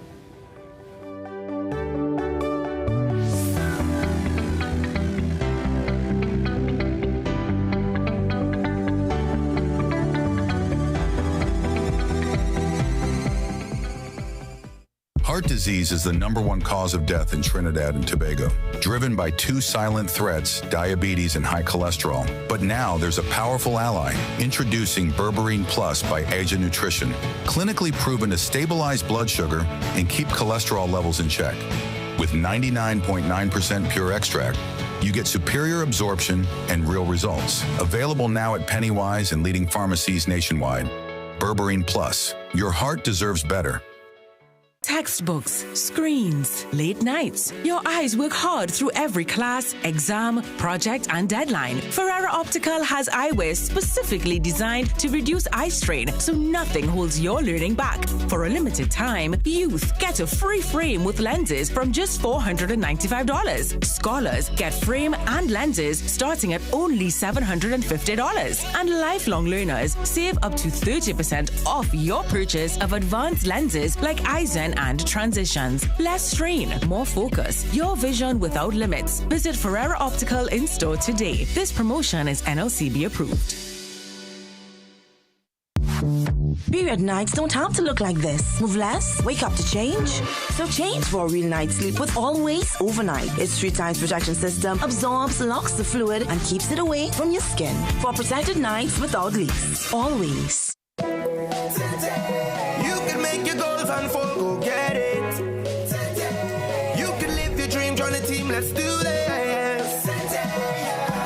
Heart disease is the #1 cause of death in Trinidad and Tobago, driven by 2 silent threats, diabetes and high cholesterol. But now there's a powerful ally, introducing Berberine Plus by Asia Nutrition, clinically proven to stabilize blood sugar and keep cholesterol levels in check. With 99.9% pure extract, you get superior absorption and real results. Available now at Pennywise and leading pharmacies nationwide. Berberine Plus, your heart deserves better. Textbooks, screens, late nights. Your eyes work hard through every class, exam, project, and deadline. Ferrara Optical has eyewear specifically designed to reduce eye strain so nothing holds your learning back. For a limited time, youth get a free frame with lenses from just $495. Scholars get frame and lenses starting at only $750. And lifelong learners save up to 30% off your purchase of advanced lenses like Eisen and Transitions. Less strain, more focus. Your vision without limits. Visit Ferrara Optical in store today. This promotion is NLCB approved. Period nights don't have to look like this. Move less, wake up to change. So change for a real night's sleep with Always Overnight. Its 3 times protection system absorbs, locks the fluid, and keeps it away from your skin. For protected nights without leaks. Always. You can make your goals unfold, go get it. You can live your dream, join the team, let's do this.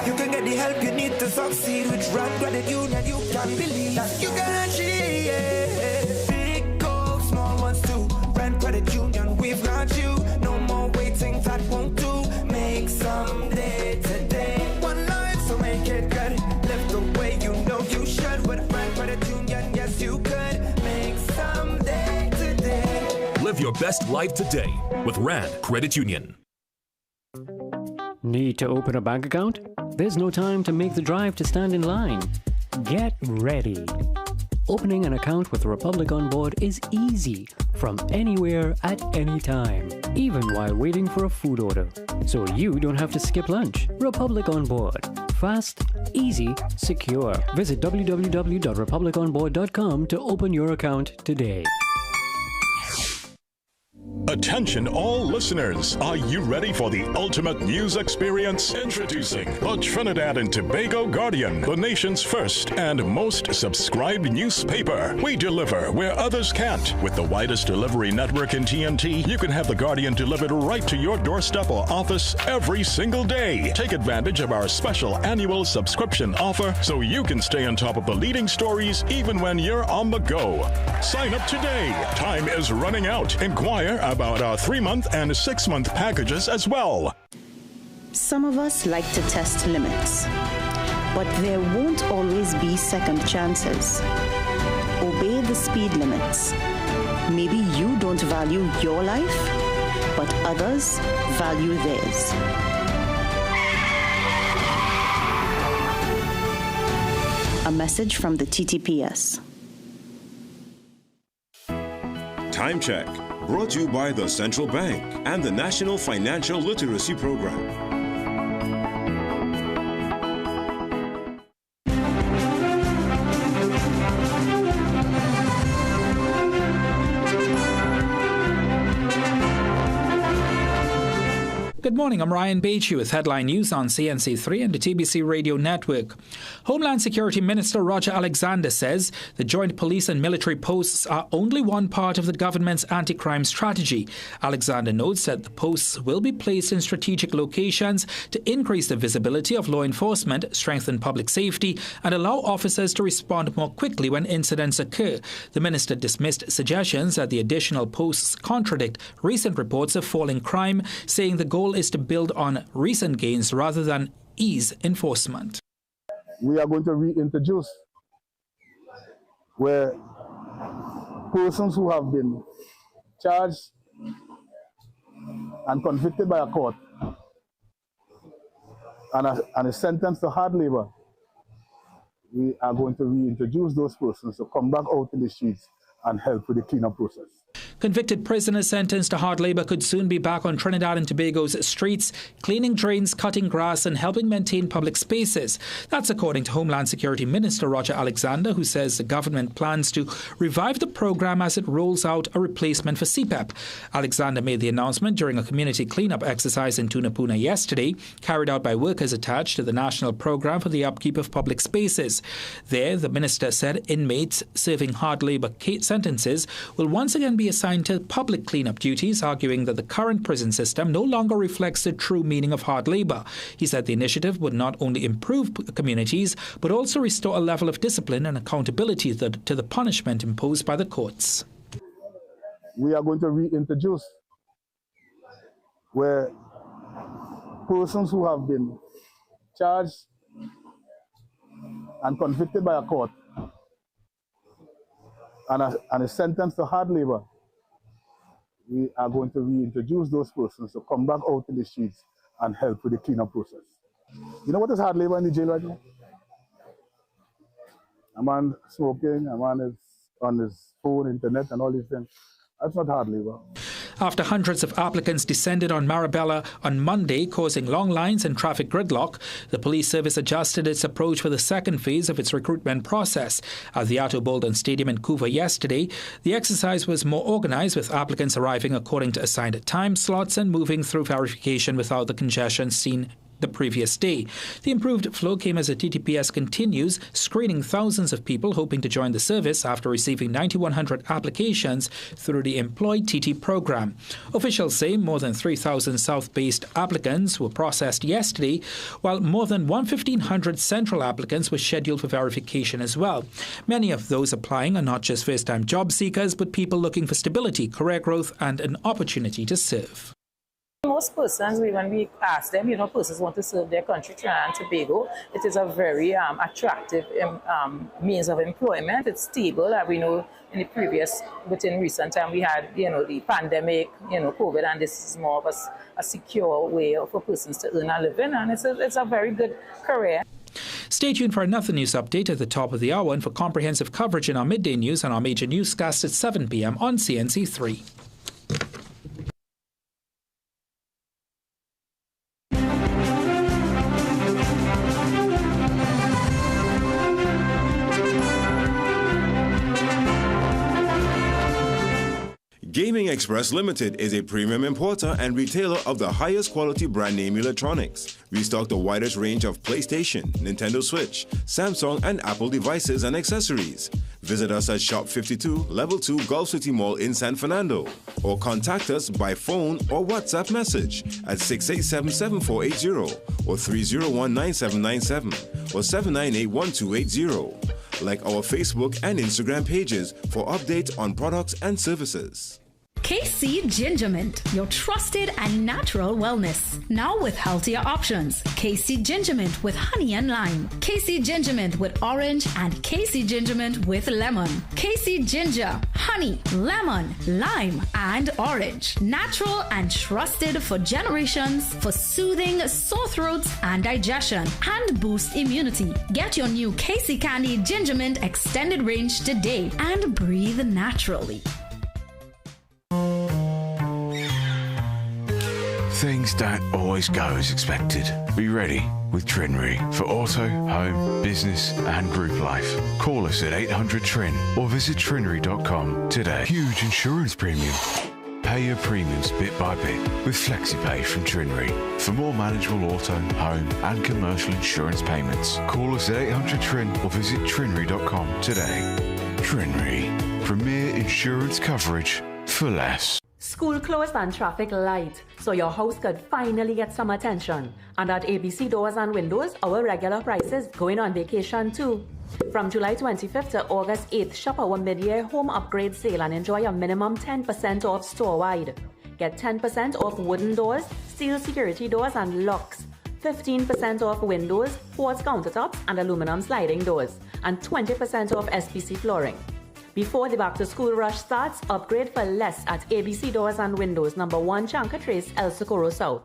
You can get the help you need to succeed with Rand Credit Union. You can believe that you can achieve it. Big goals, small ones too. Rand Credit Union, we've got you. No more waiting, that won't do. Make someday today. One life, so make it good. Live the way you know you should. With Rand Credit Union, yes you could. Make someday today. Live your best life today with Rand Credit Union. Need to open a bank account? There's no time to make the drive to stand in line. Get ready. Opening an account with Republic On Board is easy from anywhere at any time, even while waiting for a food order. So you don't have to skip lunch. Republic On Board. Fast, easy, secure. Visit www.republiconboard.com to open your account today. Attention all listeners, are you ready for the ultimate news experience? Introducing the Trinidad and Tobago Guardian, the nation's first and most subscribed newspaper. We deliver where others can't. With the widest delivery network in TNT, you can have the Guardian delivered right to your doorstep or office every single day. Take advantage of our special annual subscription offer so you can stay on top of the leading stories even when you're on the go. Sign up today. Time is running out. Inquire about our 3-month and 6-month packages as well. Some of us like to test limits, but there won't always be second chances. Obey the speed limits. Maybe you don't value your life, but others value theirs. A message from the TTPS. Time check, brought to you by the Central Bank and the National Financial Literacy Program. Good morning, I'm Ryan Beachy with headline news on CNC3 and the TBC Radio Network. Homeland Security Minister Roger Alexander says the joint police and military posts are only one part of the government's anti-crime strategy. Alexander notes that the posts will be placed in strategic locations to increase the visibility of law enforcement, strengthen public safety, and allow officers to respond more quickly when incidents occur. The minister dismissed suggestions that the additional posts contradict recent reports of falling crime, saying the goal is to build on recent gains rather than ease enforcement. We are going to reintroduce where persons who have been charged and convicted by a court and is sentenced to hard labor, we are going to reintroduce those persons to come back out in the streets and help with the cleanup process. Convicted prisoners sentenced to hard labor could soon be back on Trinidad and Tobago's streets, cleaning drains, cutting grass and helping maintain public spaces. That's according to Homeland Security Minister Roger Alexander, who says the government plans to revive the program as it rolls out a replacement for CPEP. Alexander made the announcement during a community cleanup exercise in Tunapuna yesterday, carried out by workers attached to the National Program for the Upkeep of Public Spaces. There, the minister said inmates serving hard labor sentences will once again be assigned to public cleanup duties, arguing that the current prison system no longer reflects the true meaning of hard labor. He said the initiative would not only improve communities, but also restore a level of discipline and accountability to the punishment imposed by the courts. We are going to reintroduce where persons who have been charged and convicted by a court and is sentenced to hard labor, we are going to reintroduce those persons to come back out in the streets and help with the cleanup process. You know what is hard labor in the jail right now? A man smoking, a man is on his phone, internet, and all these things. That's not hard labor. After hundreds of applicants descended on Marabella on Monday, causing long lines and traffic gridlock, the police service adjusted its approach for the second phase of its recruitment process. At the Atto Bolden Stadium in Couva yesterday, the exercise was more organised, with applicants arriving according to assigned time slots and moving through verification without the congestion seen the previous day. The improved flow came as the TTPS continues screening thousands of people hoping to join the service after receiving 9,100 applications through the Employed TT program. Officials say more than 3,000 south-based applicants were processed yesterday, while more than 1,500 central applicants were scheduled for verification as well. Many of those applying are not just first-time job seekers, but people looking for stability, career growth, and an opportunity to serve. Most persons, when we ask them, persons want to serve their country, Trinidad and Tobago. It is a very attractive means of employment. It's stable. We know within recent time, we had, the pandemic, COVID, and this is more of a secure way for persons to earn a living, and it's a very good career. Stay tuned for another news update at the top of the hour and for comprehensive coverage in our midday news and our major newscasts at 7 p.m. on CNC3. Gaming Express Limited is a premium importer and retailer of the highest quality brand name electronics. We stock the widest range of PlayStation, Nintendo Switch, Samsung, and Apple devices and accessories. Visit us at Shop 52, Level 2, Gulf City Mall in San Fernando, or contact us by phone or WhatsApp message at 687-7480 or 301-9797 or 798-1280. Like our Facebook and Instagram pages for updates on products and services. KC Ginger Mint, your trusted and natural wellness. Now with healthier options. KC Ginger Mint with honey and lime. KC Ginger Mint with orange and KC Ginger Mint with lemon. KC Ginger, honey, lemon, lime, and orange. Natural and trusted for generations for soothing sore throats and digestion and boost immunity. Get your new KC Candy Ginger Mint extended range today and breathe naturally. Things don't always go as expected. Be ready with Trinry for auto, home, business and group life. Call us at 800-TRIN or visit trinry.com today. Huge insurance premium. Pay your premiums bit by bit with FlexiPay from Trinry. For more manageable auto, home and commercial insurance payments, call us at 800-TRIN or visit trinry.com today. Trinry. Premier insurance coverage for less. School closed and traffic light, so your house could finally get some attention. And at ABC Doors and Windows, our regular prices going on vacation too. From July 25th to August 8th, shop our mid-year home upgrade sale and enjoy a minimum 10% off store-wide. Get 10% off wooden doors, steel security doors and locks, 15% off windows, quartz countertops and aluminum sliding doors, and 20% off SPC flooring. Before the back-to-school rush starts, upgrade for less at ABC Doors and Windows, number 1 Chanka Trace, El Socorro South.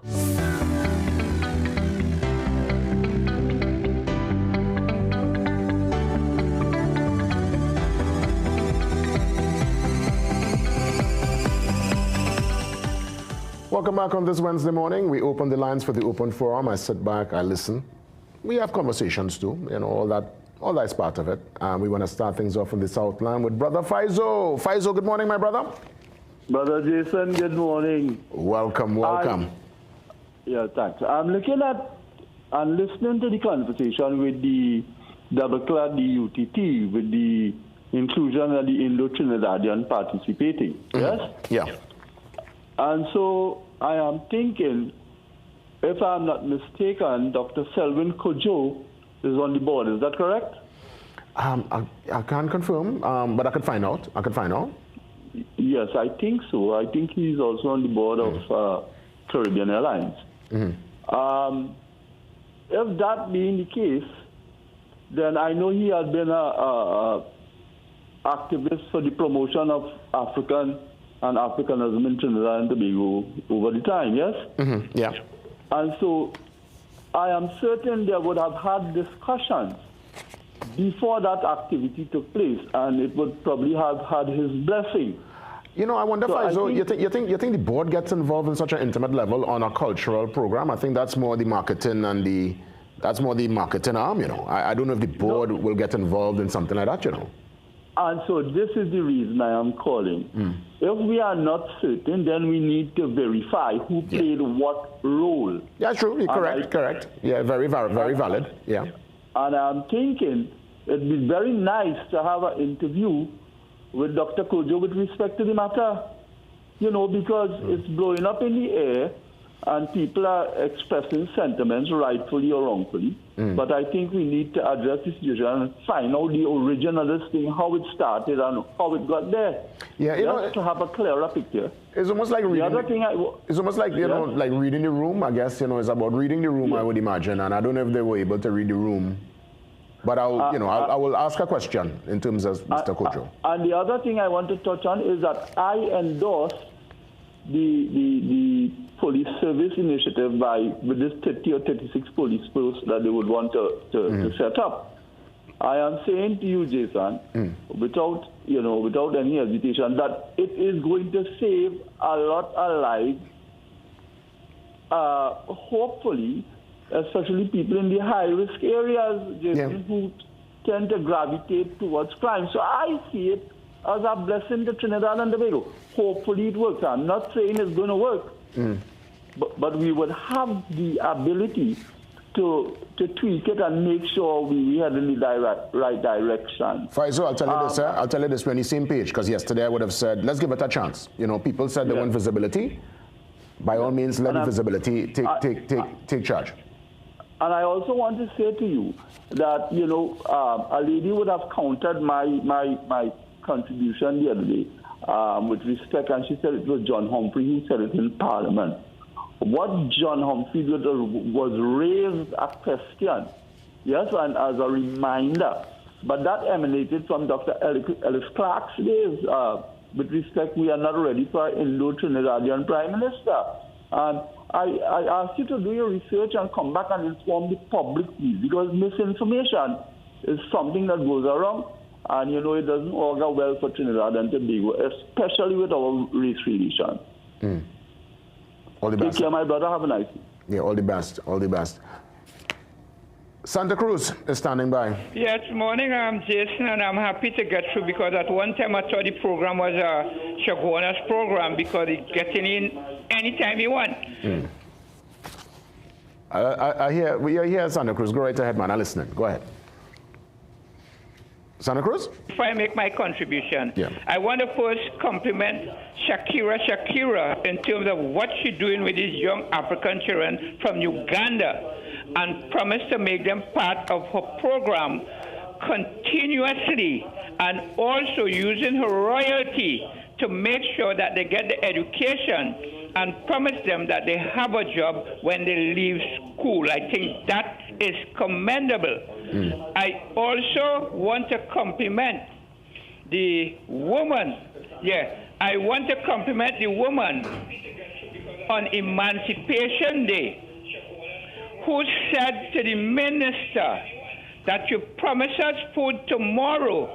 Welcome back on this Wednesday morning. We open the lines for the open forum. I sit back, I listen. We have conversations too, all that's part of it. We want to start things off in the Southland with Brother Faizo. Faizo, good morning, my brother. Brother Jason, good morning. Welcome. Thanks. I'm looking at and listening to the conversation with the double-clad, the UTT, with the inclusion of the Indo-Trinidadian participating, yes? Yeah. And so I am thinking, if I'm not mistaken, Dr. Selwyn Kojo is on the board. Is that correct? I can't confirm, but I could find out. Yes, I think so. I think he's also on the board of Caribbean Airlines. If that being the case, then I know he has been a activist for the promotion of African and Africanism in Trinidad and Tobago over the time, yes? Yeah. And so I am certain they would have had discussions before that activity took place, and it would probably have had his blessing. I wonder, Faizo, you think the board gets involved in such an intimate level on a cultural program? I think that's more the marketing and that's more the marketing arm, I don't know if the board will get involved in something like that, And so this is the reason I am calling. If we are not certain, then we need to verify who played what role. Yeah, true. Correct. Yeah, very valid. Yeah. And I'm thinking it'd be very nice to have an interview with Dr. Kojo with respect to the matter, because it's blowing up in the air and people are expressing sentiments rightfully or wrongfully. But I think we need to address the situation and find out the origin of this thing, how it started and how it got there. Yeah, just to have a clearer picture. It's almost like reading. It's almost like like reading the room. I guess it's about reading the room. I would imagine, and I don't know if they were able to read the room. But I will ask a question in terms of Mr. Kojo. And the other thing I want to touch on is that I endorse the police service initiative with this 30 or 36 police posts that they would want to set up. I am saying to you, Jason, without any hesitation, that it is going to save a lot of lives. Hopefully, especially people in the high-risk areas, Jason, who tend to gravitate towards crime. So I see it as a blessing to Trinidad and Tobago. Hopefully it works. I'm not saying it's going to work, but we would have the ability to tweak it and make sure we head in the right direction. Faizo, I'll tell you this, I'll tell you this, we're on the same page, because yesterday I would have said, let's give it a chance. People said they want visibility. By all means, let the visibility take charge. And I also want to say to you that, a lady would have countered my contribution the other day with respect, and she said it was John Humphrey who said it in Parliament. What John Humphrey did was raise a question, yes, and as a reminder, but that emanated from Dr. Ellis Clark's days. With respect, we are not ready for an Indo-Trinidadian Prime Minister. And I ask you to do your research and come back and inform the public, please, because misinformation is something that goes around, and you know it doesn't augur well for Trinidad and Tobago, especially with our race relations. All the best. Take care, my brother. Have a nice day. Yeah, all the best. All the best. Santa Cruz is standing by. Yes, morning. I'm Jason, and I'm happy to get through because at one time I thought the program was Shaguana's program because he's getting in anytime he wants. I hear, we are here, Santa Cruz. Go right ahead, man. I'm listening. Go ahead. Santa Cruz? If I make my contribution, I want to first compliment Shakira in terms of what she's doing with these young African children from Uganda and promise to make them part of her program continuously and also using her royalty to make sure that they get the education and promise them that they have a job when they leave school. I think that is commendable. I also want to compliment the woman. I want to compliment the woman on Emancipation Day who said to the minister that you promise us food tomorrow,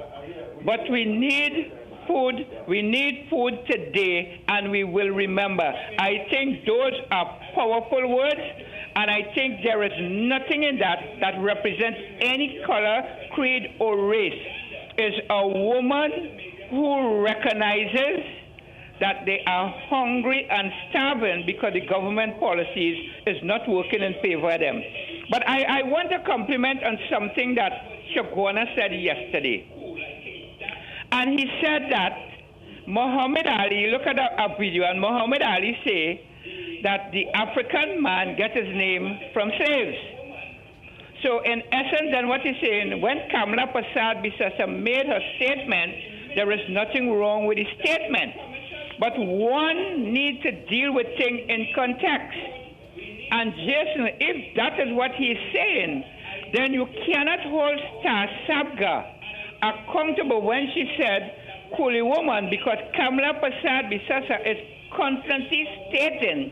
but we need food today, and we will remember. I think those are powerful words, and I think there is nothing in that represents any color, creed, or race. It's a woman who recognizes that they are hungry and starving because the government policies is not working in favor of them. But I want to compliment on something that Shaguana said yesterday. And he said that Muhammad Ali, look at a video, and Muhammad Ali say that the African man gets his name from slaves. So in essence, then what he's saying, when Kamala Persad-Bissessar made her statement, there is nothing wrong with the statement. But one needs to deal with things in context. And Jason, if that is what he's saying, then you cannot hold Star Sabga accountable when she said coolie woman, because Kamala Persad-Bissessar is confidently stating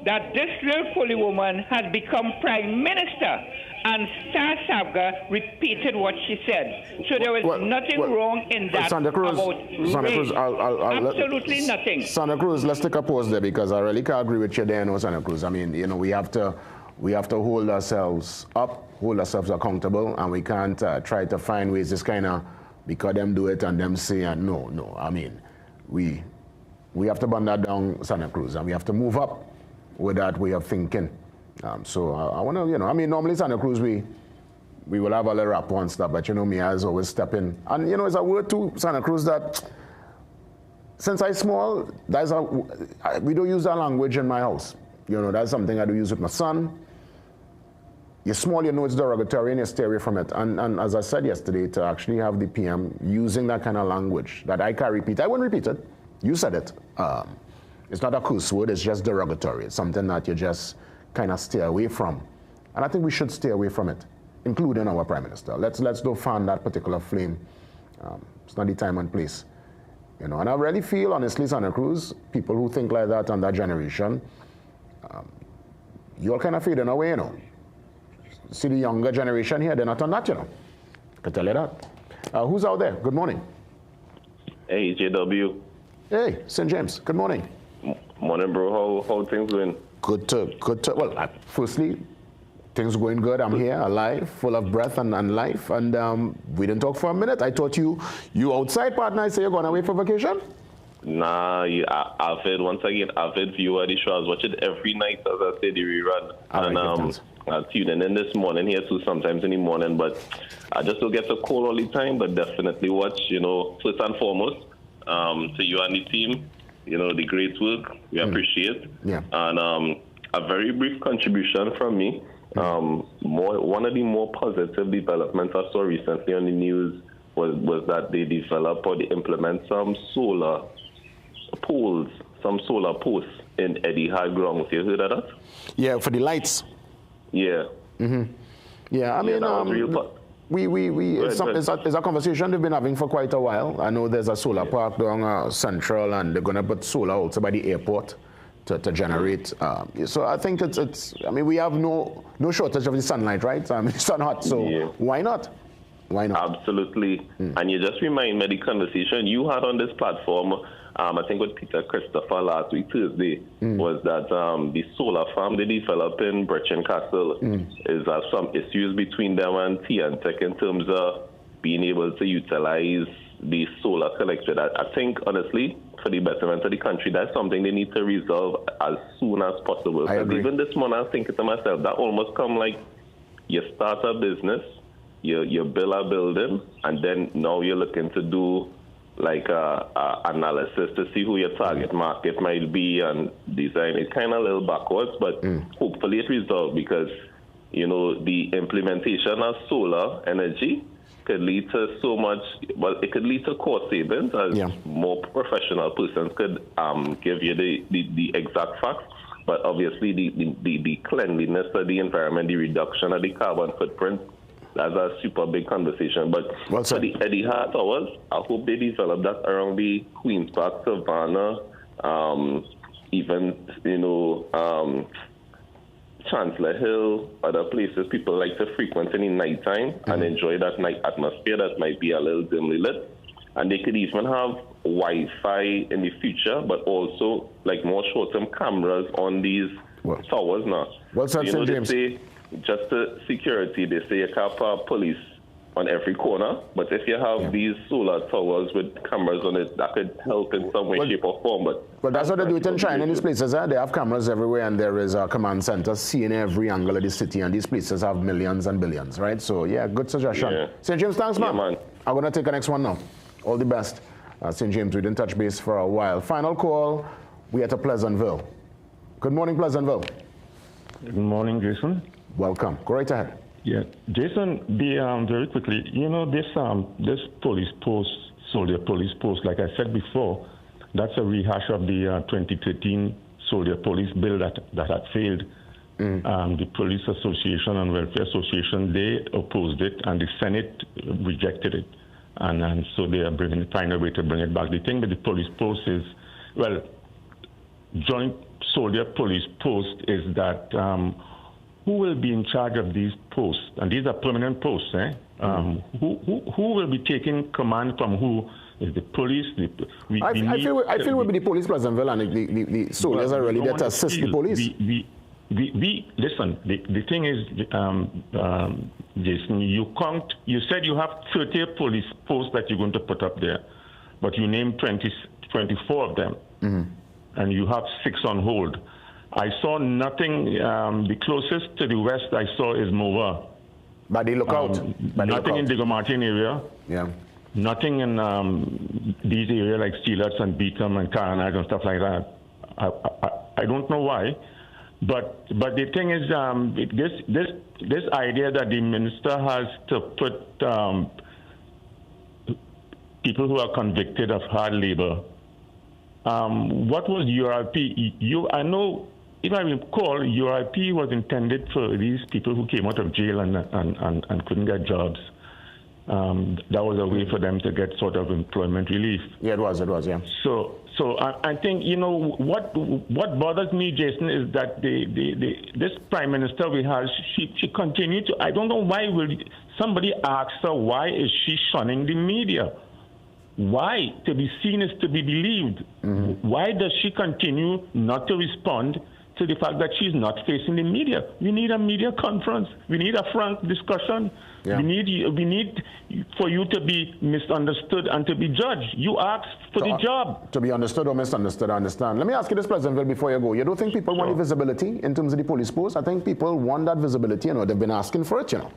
that this little coolie woman has become prime minister, and Star Sabga repeated what she said. So there was nothing wrong in that Santa Cruz, absolutely nothing. Santa Cruz, let's take a pause there because I really can't agree with you there, no, Santa Cruz. I mean, you know, we have to hold ourselves up, hold ourselves accountable, and we can't try to find ways just kind of because them do it and them say, and no. I mean, we have to burn that down, Santa Cruz, and we have to move up with that way of thinking. So I want to, you know, I mean, normally Santa Cruz, we will have a little rapport and stuff, but you know, me, I always step in. And, you know, it's a word too, Santa Cruz, that since I'm small, we don't use that language in my house. You know, that's something I do use with my son. You're small, you know it's derogatory, and you stay away from it. And as I said yesterday, to actually have the PM using that kind of language that I can't repeat, I won't repeat it. You said it. It's not a curse word, it's just derogatory. It's something that you just kind of stay away from. And I think we should stay away from it, including our Prime Minister. Let's don't fan that particular flame. It's not the time and place. You know, and I really feel, honestly, Santa Cruz, people who think like that and that generation, you're kind of fading away, you know. See the younger generation here, they're not on that, you know. I can tell you that. Who's out there? Good morning. Hey, JW. Hey, St. James. Good morning. Morning, bro. How things going? Good to, well, firstly, things going good. I'm here, alive, full of breath and life. And we didn't talk for a minute. I thought you outside, partner. I say you're going away for vacation? Nah, avid. Once again, avid viewer of the show. I was watching every night, as I say, the rerun. And I tune in this morning here too, sometimes in the morning, but I just don't get so cold all the time, but definitely watch, you know, first and foremost, to you and the team, you know, the great work, we appreciate. Yeah. And a very brief contribution from me. One of the more positive developments I saw recently on the news was that they develop or they implement some solar poles, some solar posts in Eddie High grounds. You heard of that? Yeah, for the lights. Yeah. Yeah, I mean, it's a conversation they've been having for quite a while. I know there's a solar park down Central, and they're going to put solar also by the airport to generate. So I think it's. I mean, we have no shortage of the sunlight, right? I mean, it's not hot, so why not? Why not? Absolutely. And you just remind me the conversation you had on this platform. I think with Peter Christopher last week, Thursday, was that the solar farm they developed in Brechin Castle is some issues between them and TNTech in terms of being able to utilize the solar collected. I think, honestly, for the betterment of the country, that's something they need to resolve as soon as possible. Because even this morning, I was thinking to myself, that almost come like you start a business, you build a building, and then now you're looking to do like analysis to see who your target market might be and design. It's kind of a little backwards, but hopefully it resolves, because, you know, the implementation of solar energy could lead to so much, well, it could lead to cost savings as more professional persons could give you the exact facts. But obviously the cleanliness of the environment, the reduction of the carbon footprint, that's a super big conversation. But for the Eddie Hart Towers, I hope they develop that around the Queen's Park, Savannah, even, you know, Chancellor Hill, other places people like to frequent in the nighttime and enjoy that night atmosphere that might be a little dimly lit. And they could even have Wi-Fi in the future, but also like more short-term cameras on these towers now. What's that, St. James? They say just security, they say you can't have police on every corner, but if you have these solar towers with cameras on it, that could help in some way, shape, or form. But that's what they do it in China in these places. They have cameras everywhere, and there is a command center seeing every angle of the city, and these places have millions and billions, right? So, yeah, good suggestion. Yeah. St. James, thanks, man. I'm going to take the next one now. All the best. St. James, we didn't touch base for a while. Final call, we at Pleasantville. Good morning, Pleasantville. Good morning, Jason. Welcome. Go right ahead. Yeah, Jason, very quickly, you know, this police post, soldier police post, like I said before, that's a rehash of the 2013 soldier police bill that had failed. The Police Association and Welfare Association, they opposed it, and the Senate rejected it. And so they are finding a way to bring it back. The thing with the police post is, well, joint soldier police post is that who will be in charge of these posts? And these are permanent posts, eh? Who will be taking command from who? Is the police? I feel it will be the police, Pleasantville, and the soldiers are really there to assist the police. Listen, the thing is, Jason, you said you have 30 police posts that you're going to put up there, but you named 24 of them, and you have 6 on hold. I saw nothing. The closest to the west I saw is Mova. By the lookout. Nothing in the Martin area. Yeah. Nothing in these areas like Steelers and Beacom and Carnage and stuff like that. I don't know why, but the thing is, this idea that the minister has to put people who are convicted of hard labor. What was URP? I know. If I recall, URP was intended for these people who came out of jail and couldn't get jobs. That was a way for them to get sort of employment relief. Yeah, it was, yeah. So I think, you know, what bothers me, Jason, is that this Prime Minister we have, she continued to, I don't know why, somebody asked her, why is she shunning the media? Why? To be seen is to be believed. Why does she continue not to respond to the fact that she's not facing the media? We need a media conference. We need a frank discussion. Yeah. We need for you to be misunderstood and to be judged. You asked for the job. To be understood or misunderstood, I understand. Let me ask you this, Pleasantville, before you go. You don't think people want the visibility in terms of the police post? I think people want that visibility, you know, they've been asking for it, you know.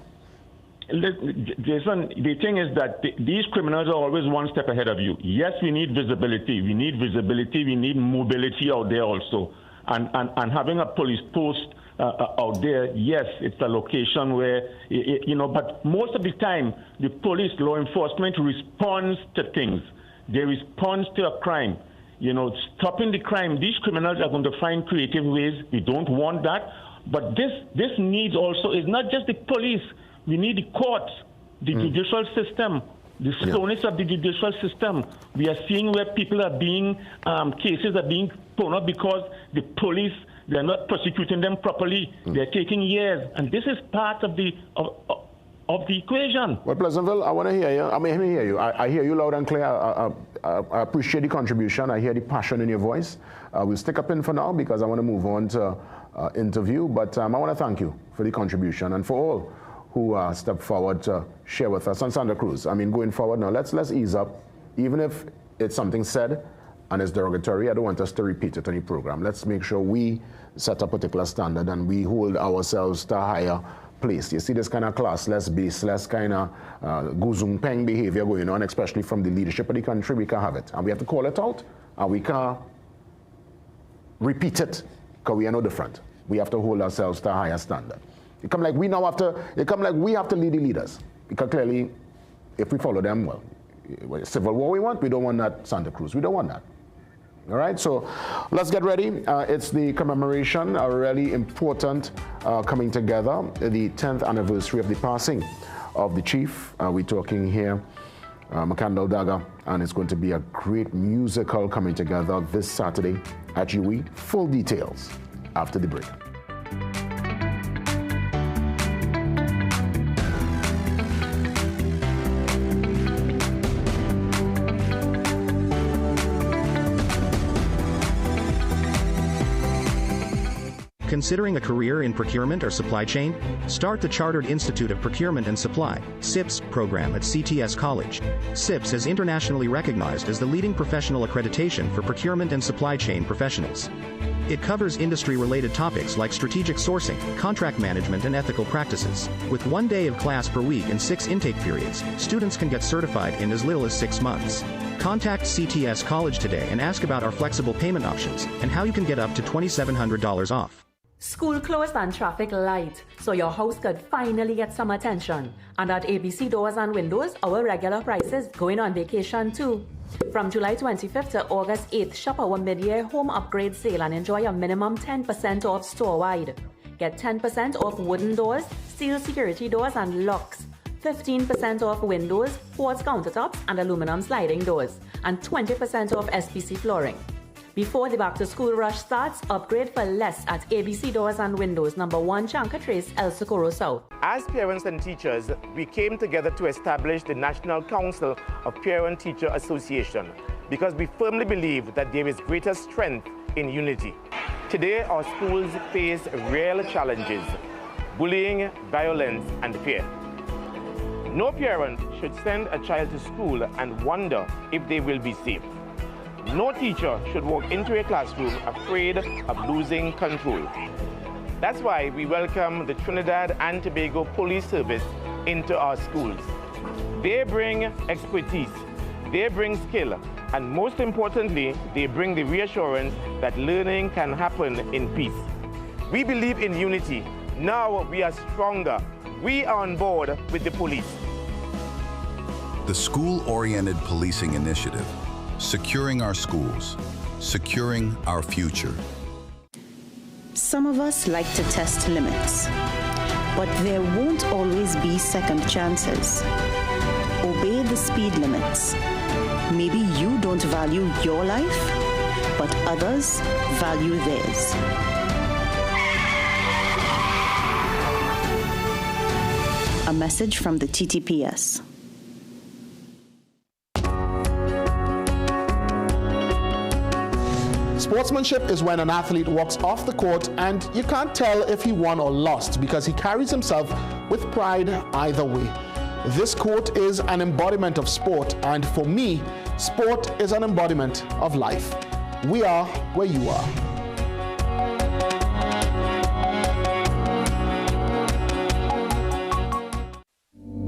Jason, the thing is that these criminals are always one step ahead of you. Yes, we need visibility. We need visibility. We need mobility out there also. And having a police post out there, yes, it's a location where, you know, but most of the time, the police, law enforcement responds to things. They respond to a crime. stopping the crime. These criminals are going to find creative ways. We don't want that. But this needs also is not just the police. We need the courts, the judicial system, the slowness of the judicial system. We are seeing where people are being, cases are being thrown up because the police, they're not prosecuting them properly. They're taking years. And this is part of the equation. Well, Pleasantville, I want to hear you. I mean, let me hear you. I hear you loud and clear. I appreciate the contribution. I hear the passion in your voice. We'll stick up in for now because I want to move on to interview. But I want to thank you for the contribution and for all who stepped forward to share with us on Santa Cruz. I mean, going forward now, let's ease up. Even if it's something said and it's derogatory, I don't want us to repeat it on the program. Let's make sure we set a particular standard and we hold ourselves to a higher place. You see this kind of classless, baseless kind of guzung peng behavior going on, especially from the leadership of the country. We can have it. And we have to call it out, and we can repeat it, because we are no different. We have to hold ourselves to a higher standard. It come like we now have to lead the leaders. Because clearly, if we follow them, well, civil war we want, we don't want that Santa Cruz. We don't want that. All right, so let's get ready. It's the commemoration, a really important coming together, the 10th anniversary of the passing of the chief. We're talking here, Makandal Daga, and it's going to be a great musical coming together this Saturday at UE. Full details after the break. Considering a career in procurement or supply chain? Start the Chartered Institute of Procurement and Supply, CIPS, program at CTS College. CIPS is internationally recognized as the leading professional accreditation for procurement and supply chain professionals. It covers industry-related topics like strategic sourcing, contract management, and ethical practices. With 1 day of class per week and 6 intake periods, students can get certified in as little as 6 months. Contact CTS College today and ask about our flexible payment options and how you can get up to $2,700 off. School closed and traffic light, so your house could finally get some attention. And at ABC Doors and Windows, our regular prices going on vacation too. From July 25th to August 8th, shop our mid-year home upgrade sale and enjoy a minimum 10% off store-wide. Get 10% off wooden doors, steel security doors and locks, 15% off windows, quartz countertops and aluminum sliding doors, and 20% off SPC flooring. Before the back-to-school rush starts, upgrade for less at ABC Doors and Windows, number 1 Chanka Trace, El Socorro South. As parents and teachers, we came together to establish the National Council of Parent-Teacher Association because we firmly believe that there is greater strength in unity. Today, our schools face real challenges: bullying, violence, and fear. No parent should send a child to school and wonder if they will be safe. No teacher should walk into a classroom afraid of losing control. That's why we welcome the Trinidad and Tobago Police Service into our schools. They bring expertise, they bring skill, and most importantly, they bring the reassurance that learning can happen in peace. We believe in unity. Now we are stronger. We are on board with the police. The School-Oriented Policing Initiative. Securing our schools, securing our future. Some of us like to test limits, but there won't always be second chances. Obey the speed limits. Maybe you don't value your life, but others value theirs. A message from the TTPS. Sportsmanship is when an athlete walks off the court and you can't tell if he won or lost because he carries himself with pride either way. This quote is an embodiment of sport, and for me, sport is an embodiment of life. We are where you are.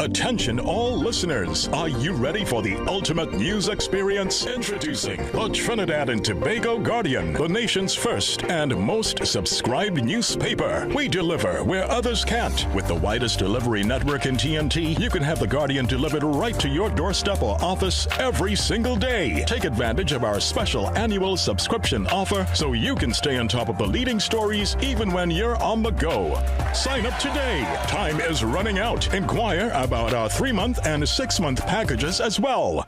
A Attention all listeners, are you ready for the ultimate news experience? Introducing the Trinidad and Tobago Guardian, the nation's first and most subscribed newspaper. We deliver where others can't. With the widest delivery network in TNT, you can have the Guardian delivered right to your doorstep or office every single day. Take advantage of our special annual subscription offer so you can stay on top of the leading stories even when you're on the go. Sign up today. Time is running out. Inquire about our 3-month and 6-month packages as well.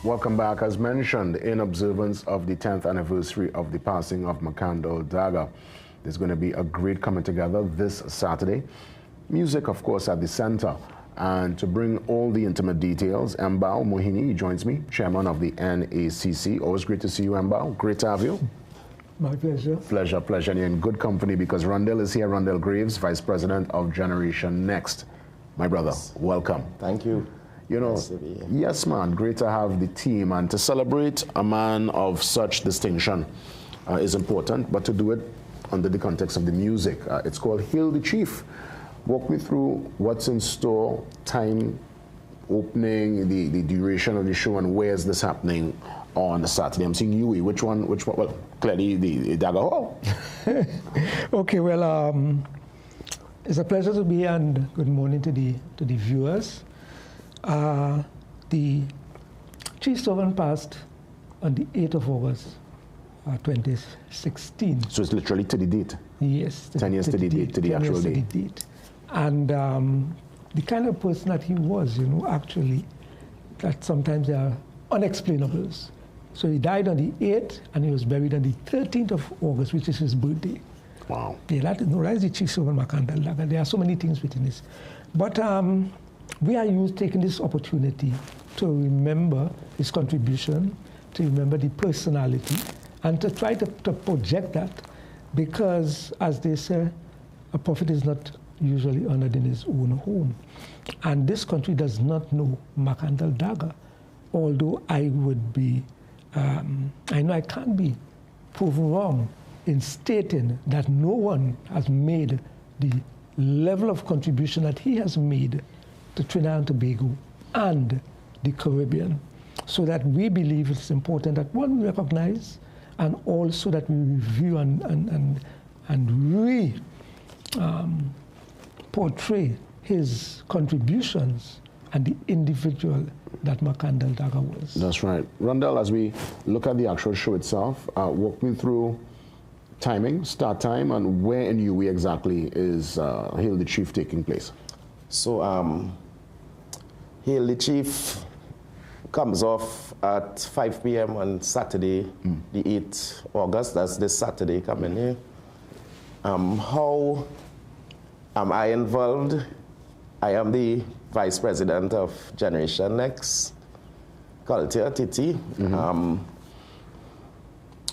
Welcome back. As mentioned, in observance of the 10th anniversary of the passing of Makandal Daga, there's going to be a great coming together this Saturday. Music, of course, at the center. And to bring all the intimate details, Mbao Mohini joins me, chairman of the NACC. Always great to see you, Mbao. Great to have you. My pleasure. Pleasure. And you're in good company because Rondell is here, Rondell Graves, Vice President of Generation Next. My brother, welcome. Thank you. You know, yes, man, great to have the team. And to celebrate a man of such distinction is important, but to do it under the context of the music. It's called Hail the Chief. Walk me through what's in store, time, opening, the duration of the show, and where is this happening on Saturday? I'm seeing Yui. Which one? Well, clearly the Daga Hall. Okay, well, it's a pleasure to be here, and good morning to the viewers. The Chief Servant passed on the 8th of August, 2016. So it's literally to the date? Yes. 10 years to the date, to the actual date. And the kind of person that he was, actually, that sometimes they are unexplainables. So he died on the 8th, and he was buried on the 13th of August, which is his birthday. Wow. Yeah, that is the Chief Servant Makandal Daga. There are so many things within this. But we are taking this opportunity to remember his contribution, to remember the personality, and to try to project that, because, as they say, a prophet is not usually honored in his own home. And this country does not know Makandal Daga, although I would be, I know I can't be proven wrong in stating that no one has made the level of contribution that he has made to Trinidad and Tobago and the Caribbean, so that we believe it's important that one, we recognize, and also that we review and portray his contributions and the individual that Makandal Daga was. That's right. Rondell, as we look at the actual show itself, walk me through timing, start time, and where in UWE exactly is Hail the Chief taking place? So, Hail the Chief comes off at 5 p.m. on Saturday, the 8th August. That's this Saturday coming here. How am I involved? I am the Vice President of Generation Next, Culture, TT.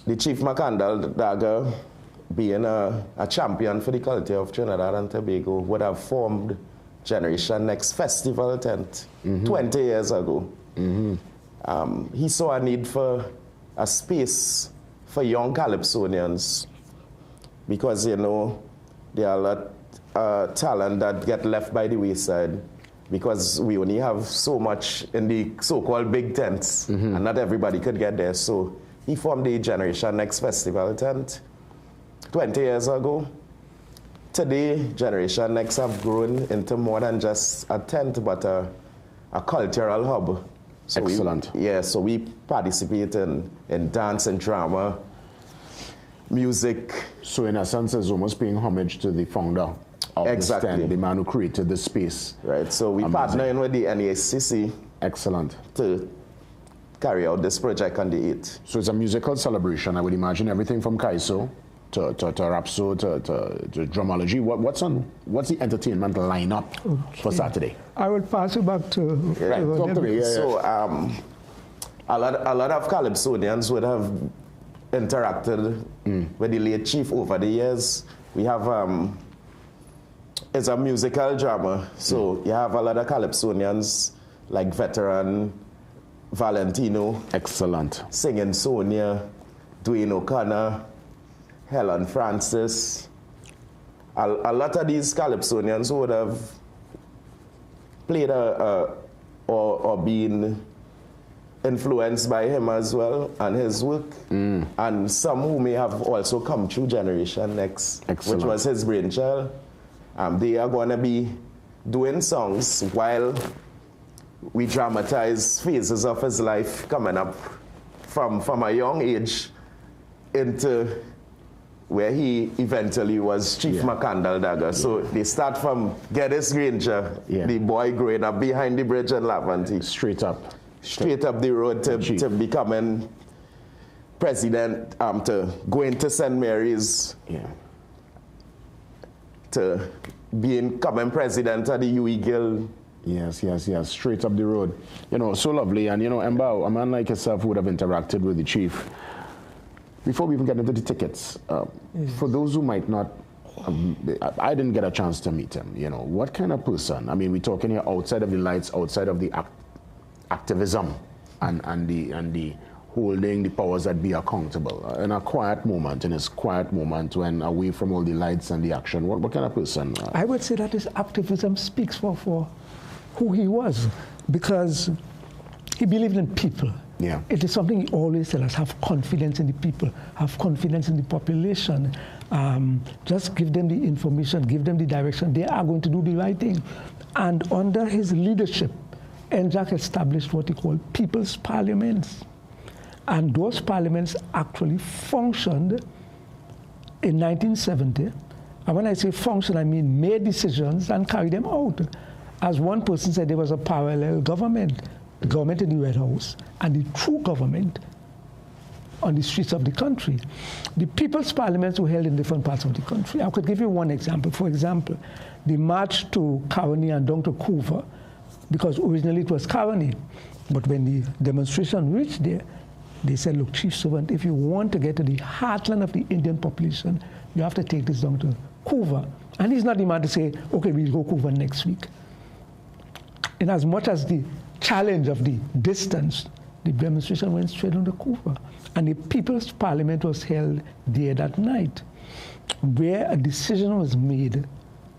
The Chief Makandal Daga, being a champion for the culture of Trinidad and Tobago, would have formed Generation Next Festival tent 20 years ago. He saw a need for a space for young Calypsonians because, there are a lot of talent that get left by the wayside because we only have so much in the so-called big tents and not everybody could get there. So he formed the Generation Next Festival tent 20 years ago. Today, Generation Next have grown into more than just a tent, but a cultural hub. So excellent. So we participate in dance and drama, music. So in a sense, it's almost paying homage to the founder of this tent, the man who created the space. Right, so we partner in with the NACC. Excellent. To carry out this project on the 8th. So it's a musical celebration, I would imagine, everything from Kaiso to Rapso to drumology. What's the entertainment lineup for Saturday? I will pass it back to talk to me. So a lot of Calypsonians would have interacted with the late Chief over the years. We have it's a musical drama, so you have a lot of Calypsonians like veteran Valentino. Excellent. Singing Sonia, Dwayne O'Connor, Helen Francis. A lot of these Calypsonians would have played or been influenced by him as well and his work. And some who may have also come through Generation X, which was his brainchild. They are going to be doing songs while we dramatize phases of his life coming up from a young age into where he eventually was Chief McCandle Dagger. So they start from Geddes Granger, the boy growing up behind the bridge in Laventille. Straight up the road to becoming president, to going to St. Mary's, to becoming president of the UE Guild. Yes, straight up the road. You know, so lovely. And, you know, Mbao, a man like yourself would have interacted with the chief. Before we even get into the tickets, for those who might not, I didn't get a chance to meet him, you know, what kind of person? I mean, we're talking here outside of the lights, outside of the activism and the holding the powers that be accountable. In a quiet moment, in his quiet moment when away from all the lights and the action, what kind of person? I would say that his activism speaks for who he was, because he believed in people. Yeah. It is something he always tells us: have confidence in the people, have confidence in the population. Just give them the information, give them the direction. They are going to do the right thing. And under his leadership, NJAC established what he called people's parliaments. And those parliaments actually functioned in 1970. And when I say function, I mean made decisions and carried them out. As one person said, there was a parallel government. The government in the Red House and the true government on the streets of the country. The people's parliaments were held in different parts of the country. I could give you one example. For example, the march to Caroni and down to Couva, because originally it was Caroni, but when the demonstration reached there, they said, look, Chief Servant, if you want to get to the heartland of the Indian population, you have to take this down to Couva. And he's not the man to say, okay, we'll go Couva next week. In as much as the challenge of the distance, the demonstration went straight on the Couva. And the People's Parliament was held there that night, where a decision was made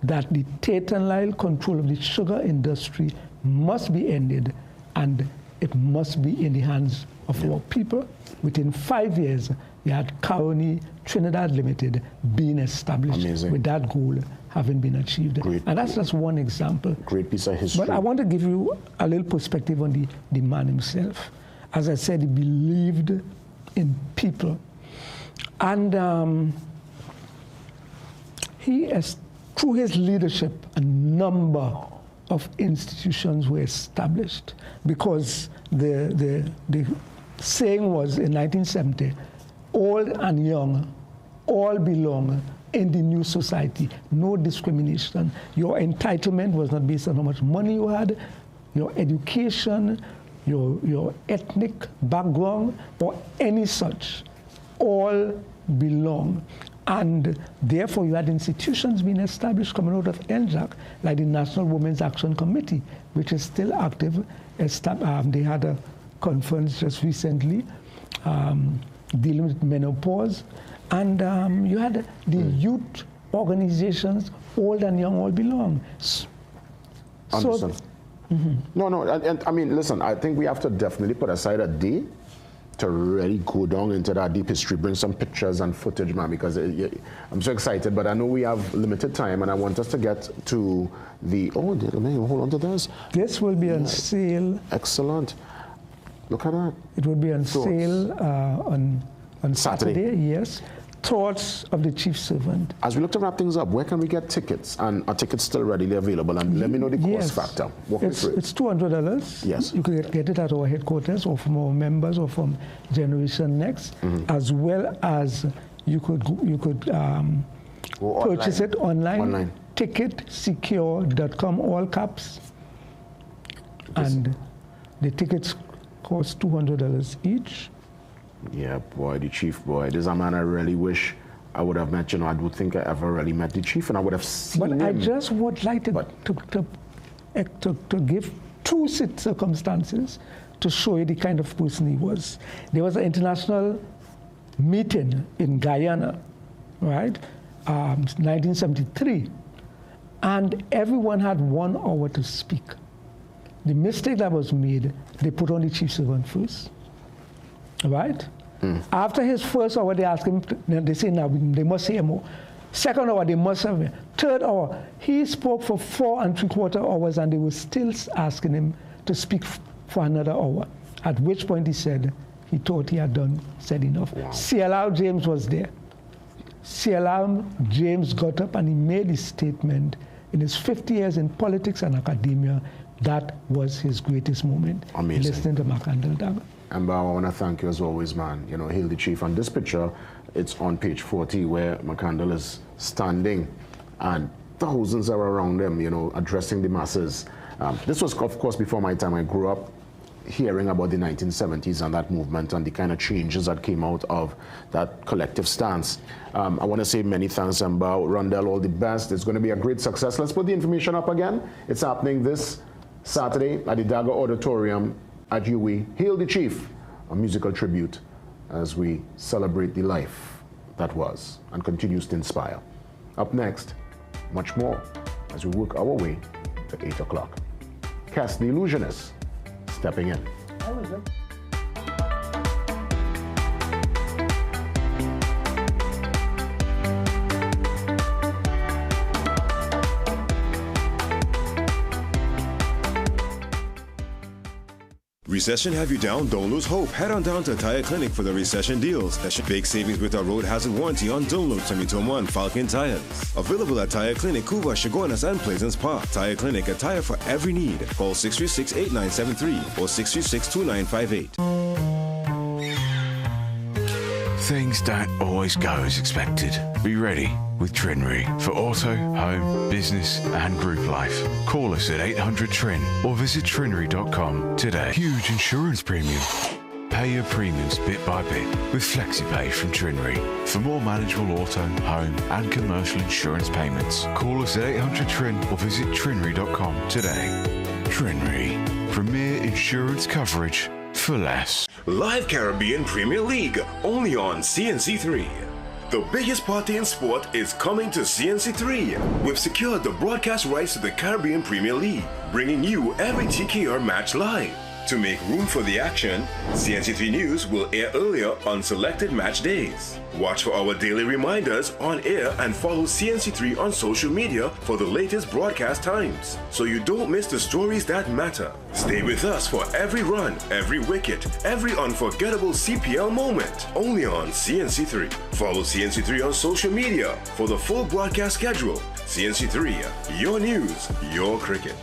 that the Tate and Lyle control of the sugar industry must be ended, and it must be in the hands of our people. Within 5 years, we had Caroni Trinidad Limited being established. Amazing. With that goal having been achieved. Great. And that's just one example. Great piece of history. But I want to give you a little perspective on the man himself. As I said, he believed in people. And through his leadership, a number of institutions were established, because the saying was in 1970, old and young all belong in the new society. No discrimination. Your entitlement was not based on how much money you had, your education, your ethnic background, or any such. All belong. And therefore, you had institutions being established coming out of NJAC, like the National Women's Action Committee, which is still active. They had a conference just recently dealing with menopause. And you had the youth organizations, old and young, all belong. Understand. No, and I mean, listen, I think we have to definitely put aside a day to really go down into that deep history, bring some pictures and footage, man, because I'm so excited, but I know we have limited time, and I want us to get to the, hold on to this. This will be on sale. Excellent. Look at that. It will be on sale on Saturday, yes. Thoughts of the Chief Servant. As we look to wrap things up, where can we get tickets? And are tickets still readily available? And let me know the cost factor. Walk me through it. It's $200. Yes. You can get it at our headquarters, or from our members, or from Generation Next, as well as you could purchase it online. Ticketsecure.com, all caps. And the tickets cost $200 each. Yeah, boy, the chief, boy. This is a man I really wish I would have met. You know, I don't think I ever really met the chief, and I would have seen him. But I just would like to give two circumstances. to show you the kind of person he was. There was an international meeting in Guyana, right, 1973, and everyone had 1 hour to speak. The mistake that was made, they put on the chief servant first, right? After his first hour, they asked him, they say, now they must say more. Second hour, they must have him. Third hour, he spoke for 4 3/4 hours, and they were still asking him to speak for another hour, at which point he said he thought he had said enough. Wow. CLR James was there. CLR James got up and he made his statement. In his 50 years in politics and academia, that was his greatest moment. Amazing. Listening to Makandal Daga. And I want to thank you as always, man. You know, hail the chief. And this picture, it's on page 40 where Makandal is standing and thousands are around him, you know, addressing the masses. This was, of course, before my time. I grew up hearing about the 1970s and that movement and the kind of changes that came out of that collective stance. I want to say many thanks, Mbao. Rondell, all the best. It's going to be a great success. Let's put the information up again. It's happening this Saturday at the Daga Auditorium at UWI. Hail the Chief, a musical tribute as we celebrate the life that was and continues to inspire. Up next, much more as we work our way to 8 o'clock. Cass the Illusionist stepping in. Recession have you down? Don't lose hope. Head on down to Tire Clinic for the recession deals. That should big savings with our road hazard warranty on Dunlop, Sumitomo, and Falcon tires. Available at Tire Clinic, Cuba, Chagonas, and Pleasance Park. Tire Clinic, a tire for every need. Call 636-8973 or 636-2958. Things don't always go as expected. Be ready with Trinry for auto, home, business and group life. Call us at 800 Trin or visit trinry.com today. Huge insurance premium. Pay your premiums bit by bit with FlexiPay from Trinry. For more manageable auto, home and commercial insurance payments, call us at 800 Trin or visit trinry.com today. Trinry, premier insurance coverage for less. Live Caribbean Premier League, only on CNC3. The biggest party in sport is coming to CNC3. We've secured the broadcast rights to the Caribbean Premier League, bringing you every TKR match live. To make room for the action, CNC3 News will air earlier on selected match days. Watch for our daily reminders on air and follow CNC3 on social media for the latest broadcast times, so you don't miss the stories that matter. Stay with us for every run, every wicket, every unforgettable CPL moment, only on CNC3. Follow CNC3 on social media for the full broadcast schedule. CNC3, your news, your cricket.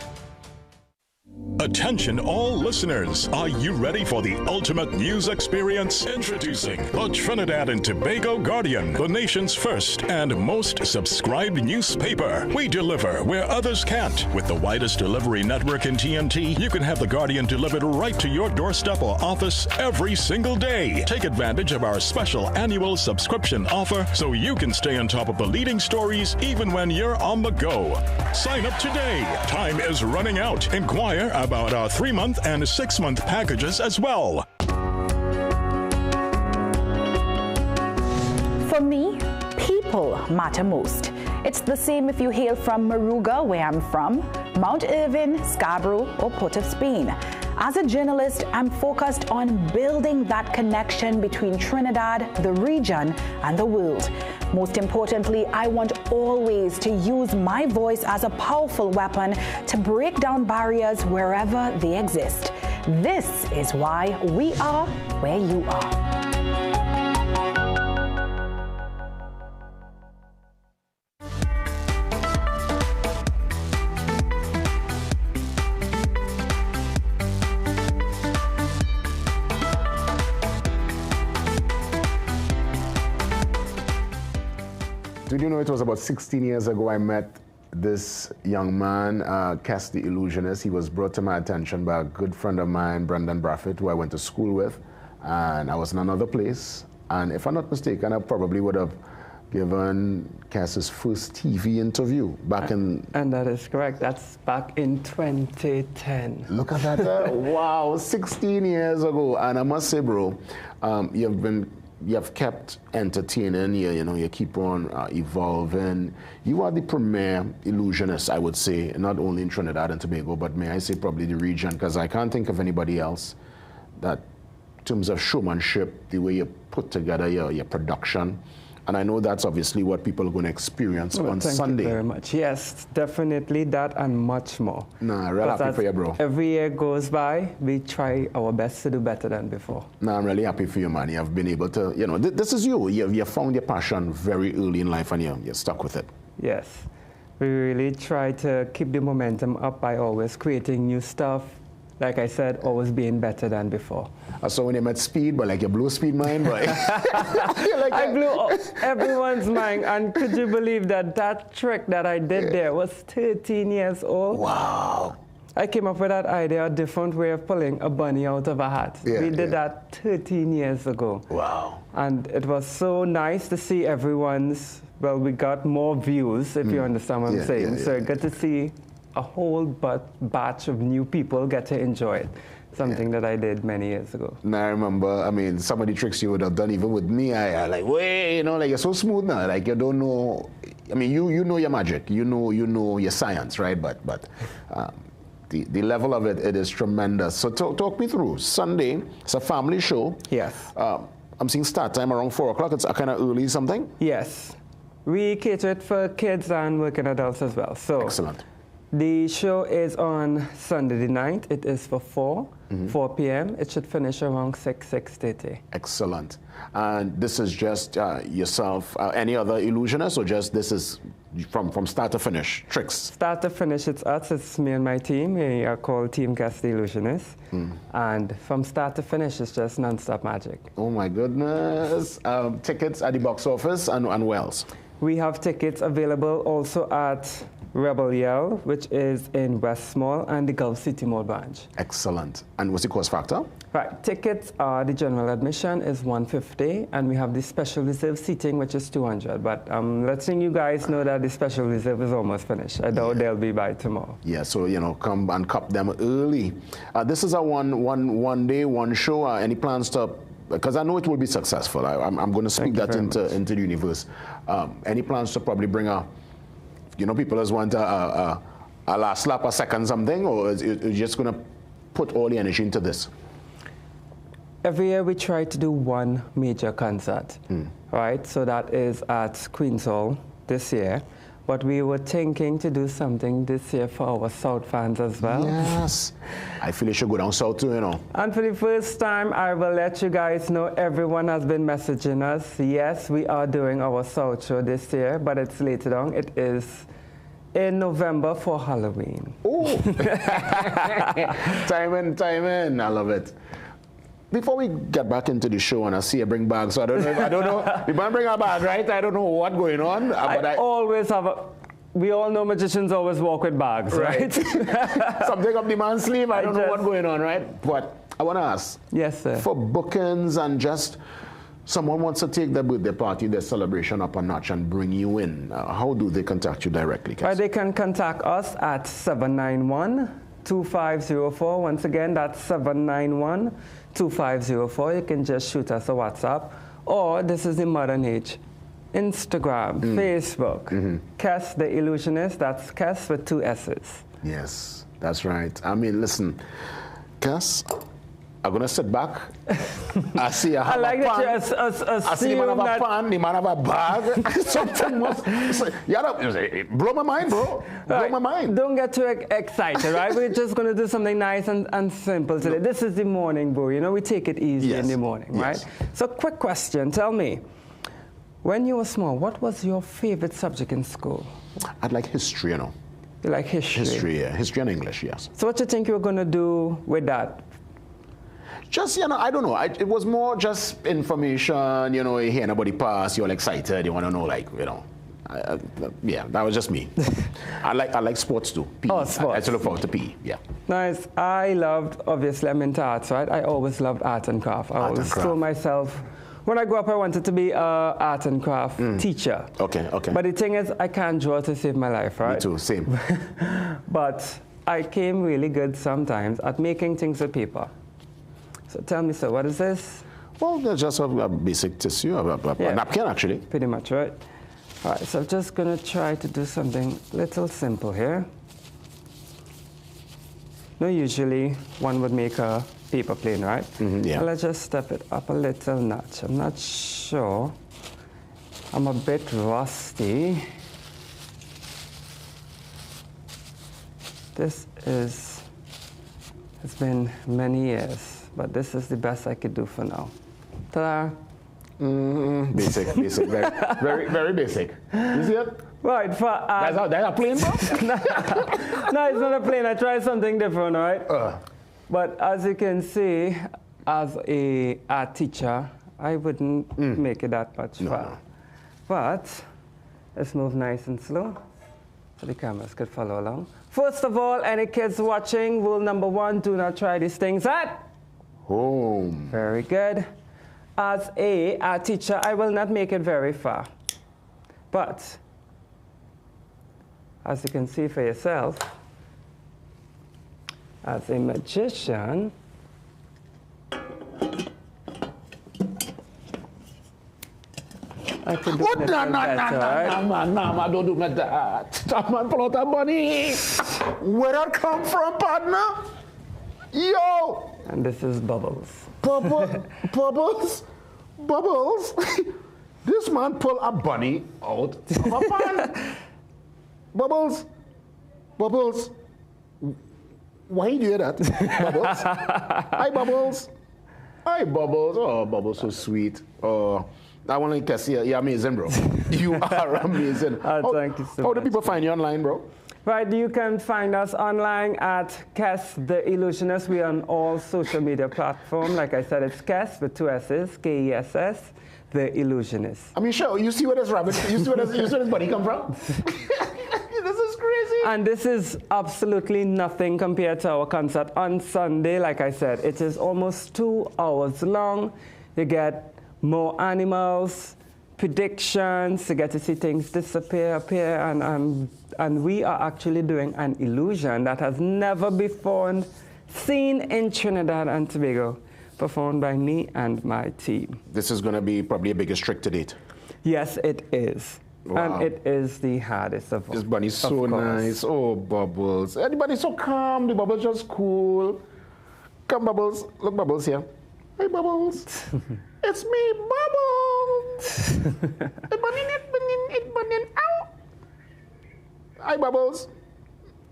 Attention all listeners, are you ready for the ultimate news experience? Introducing the Trinidad and Tobago Guardian, the nation's first and most subscribed newspaper. We deliver where others can't. With the widest delivery network in TNT, you can have the Guardian delivered right to your doorstep or office every single day. Take advantage of our special annual subscription offer so you can stay on top of the leading stories even when you're on the go. Sign up today. Time is running out. Inquire about our 3-month and 6-month packages as well. For me, people matter most. It's the same if you hail from Moruga, where I'm from, Mount Irvin, Scarborough, or Port of Spain. As a journalist, I'm focused on building that connection between Trinidad, the region, and the world. Most importantly, I want always to use my voice as a powerful weapon to break down barriers wherever they exist. This is why we are where you are. Did you know it was about 16 years ago I met this young man, Cass the Illusionist. He was brought to my attention by a good friend of mine, Brendan Braffett, who I went to school with. And I was in another place. And if I'm not mistaken, I probably would have given Cass's first TV interview back in... And that is correct. That's back in 2010. Look at that. Wow, 16 years ago. And I must say, bro, you've kept entertaining. You keep on evolving. You are the premier illusionist, I would say, not only in Trinidad and Tobago, but may I say probably the region, because I can't think of anybody else that, in terms of showmanship, the way you put together your production. And I know that's obviously what people are going to experience on Sunday. Thank you very much. Yes, definitely that and much more. Nah, real happy for you, bro. Every year goes by, we try our best to do better than before. Nah, I'm really happy for you, man. You've been able to, this is you. You found your passion very early in life and you're stuck with it. Yes. We really try to keep the momentum up by always creating new stuff. Like I said, always being better than before. So when you met Speed, but like you blew Speed mind, right? I blew everyone's mind, and could you believe that trick that I did there was 13 years old? Wow. I came up with that idea, a different way of pulling a bunny out of a hat. We did that 13 years ago. Wow. And it was so nice to see everyone's, well, we got more views, if you understand what I'm saying. So I got to see a whole batch of new people get to enjoy it. Something that I did many years ago. Now I remember, some of the tricks you would have done even with me, I like, wait, like you're so smooth now, like you don't know, you know your magic, you know your science, right? But the level of it is tremendous. So talk me through. Sunday, it's a family show. Yes. I'm seeing start time around 4 o'clock. It's kind of early something? Yes. We cater it for kids and working adults as well. So excellent. The show is on Sunday the 9th. It is for 4 p.m. It should finish around 6:30. Excellent. And this is just yourself, any other illusionist, or just this is from start to finish, tricks? Start to finish, it's us. It's me and my team. We are called Team Cass the Illusionist. And from start to finish, it's just non-stop magic. Oh my goodness. Tickets at the box office and Wells? We have tickets available also at Rebel Yell, which is in West Mall, and the Gulf City Mall branch. Excellent. And what's the cost factor? Right. Tickets are, the general admission is $150, and we have the special reserve seating, which is $200. But letting you guys know that the special reserve is almost finished. I doubt they'll be by tomorrow. Yeah, so, come and cop them early. This is a one day, one show. Any plans to, because I know it will be successful. I'm going to speak that into the universe. Any plans to probably bring people just want a last lap, a second something, or is it just going to put all the energy into this? Every year we try to do one major concert, right? So that is at Queen's Hall this year. But we were thinking to do something this year for our South fans as well. Yes. I feel it should go down south too, And for the first time, I will let you guys know, everyone has been messaging us. Yes, we are doing our South show this year, but it's later on. It is in November for Halloween. Oh! Time in. I love it. Before we get back into the show, and I see you bring bags, so I don't know. We might bring a bag, right? I don't know what's going on. But I always have we all know magicians always walk with bags, right? Something up the man's sleeve, I don't know what's going on, right? But I want to ask. Yes, sir. For bookings and just someone wants to take their birthday party, their celebration up a notch and bring you in, how do they contact you directly, Cass? They can contact us at 791-2504. Once again, that's 791-2504. You can just shoot us a WhatsApp, or this is the modern age, Instagram, Facebook, Cass the Illusionist. That's Cass with 2 S's. Yes, that's right. Listen, Cass, I'm going to sit back. I see a pan. I see the man have a pan, the man have a bag. Something must... blow my mind, bro. Blow my mind. Don't get too excited, right? We're just going to do something nice and simple today. This is the morning brew. We take it easy in the morning, right? So quick question. Tell me, when you were small, what was your favorite subject in school? I'd like history, You like history? History, yeah. History and English, yes. So what do you think you were going to do with that? Just, I don't know. It was more just information, you hear anybody pass, you're all excited, you want to know, yeah, that was just me. I like sports too. PE. Oh, sports. I look forward to PE, yeah. Nice. I loved, obviously, I'm into arts, right? I always loved art and craft. I always told myself, When I grew up, I wanted to be an art and craft teacher. Okay. But the thing is, I can't draw to save my life, right? Me too, same. But I came really good sometimes at making things with paper. So tell me, sir, what is this? Well, that's just a basic tissue, a napkin, actually. Pretty much, right? All right, so I'm just going to try to do something little simple here. Now, usually one would make a paper plane, right? Yeah. Well, let's just step it up a little notch. I'm not sure. I'm a bit rusty. It's been many years, but this is the best I could do for now. Ta-da! Basic, very basic. You see it? Right, that's a plane, bro? No, it's not a plane. I tried something different, right? But as you can see, as a art teacher, I wouldn't make it that much far. But let's move nice and slow so the cameras could follow along. First of all, any kids watching, rule number 1, do not try these things at home. Very good. As a art teacher, I will not make it very far. But as you can see for yourself, as a magician, I can do it better, right? No, don't do me that. Stop, man, pull out that bunny. Where that come from, partner? Yo! And this is Bubbles. Bubbles? This man pull a bunny out of a pan. Bubbles? Why you do that? Bubbles? Hi, Bubbles. Oh, Bubbles, so sweet. Oh, I want to say you're amazing, bro. You are amazing. Thank you so much. How do people find you online, bro? Right, you can find us online at Kes The Illusionist. We are on all social media platforms. Like I said, it's Kes with 2 S's, Kess, The Illusionist. I mean, sure, you see where this rabbit, you see where this bunny come from? This is crazy. And this is absolutely nothing compared to our concert on Sunday. Like I said, it is almost 2 hours long. You get more animals, predictions, you get to see things disappear, appear, and we are actually doing an illusion that has never before seen in Trinidad and Tobago, performed by me and my team. This is going to be probably the biggest trick to date. Yes, it is. Wow. And it is the hardest of all. This bunny's so nice. Oh, Bubbles. Everybody's so calm. The Bubbles just cool. Come, Bubbles. Look, Bubbles here. Hey, Bubbles. It's me, Bubbles. It's bunny, ow. Hi, Bubbles.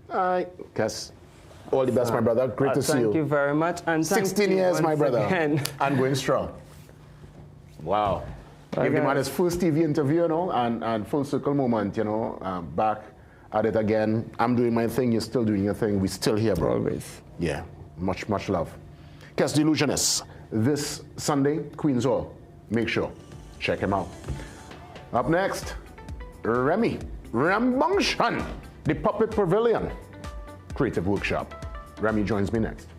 Hi. Kes. All the best, my brother. Great to see you. Thank you very much. And 16 years, my brother. Again. And going strong. Wow. Give the man his first TV interview, you know, and full circle moment, you know, back at it again. I'm doing my thing, you're still doing your thing. We're still here, bro. Always. Yeah, much love. Kes The Illusionist, this Sunday, Queen's Hall. Make sure, check him out. Up next, Remy Rambungshan, the Puppet Pavilion Creative Workshop. Remy joins me next.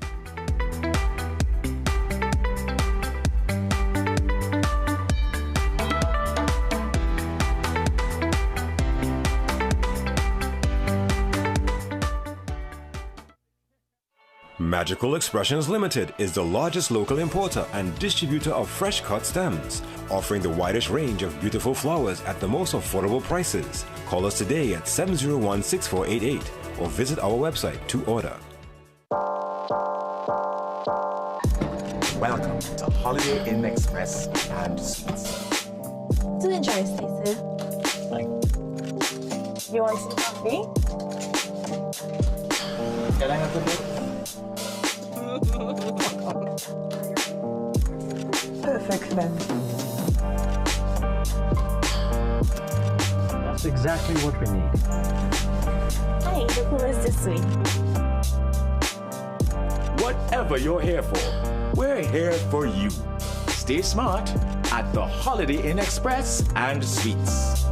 Magical Expressions Limited is the largest local importer and distributor of fresh cut stems, offering the widest range of beautiful flowers at the most affordable prices. Call us today at 701-6488 or visit our website to order. Welcome to Holiday Inn Express and Suites. Do enjoy your stay, sir. You want some coffee? Can I have a bit? Perfect then. That's exactly what we need. Hi, the pool is this way. Whatever you're here for, we're here for you. Stay smart at the Holiday Inn Express and Suites.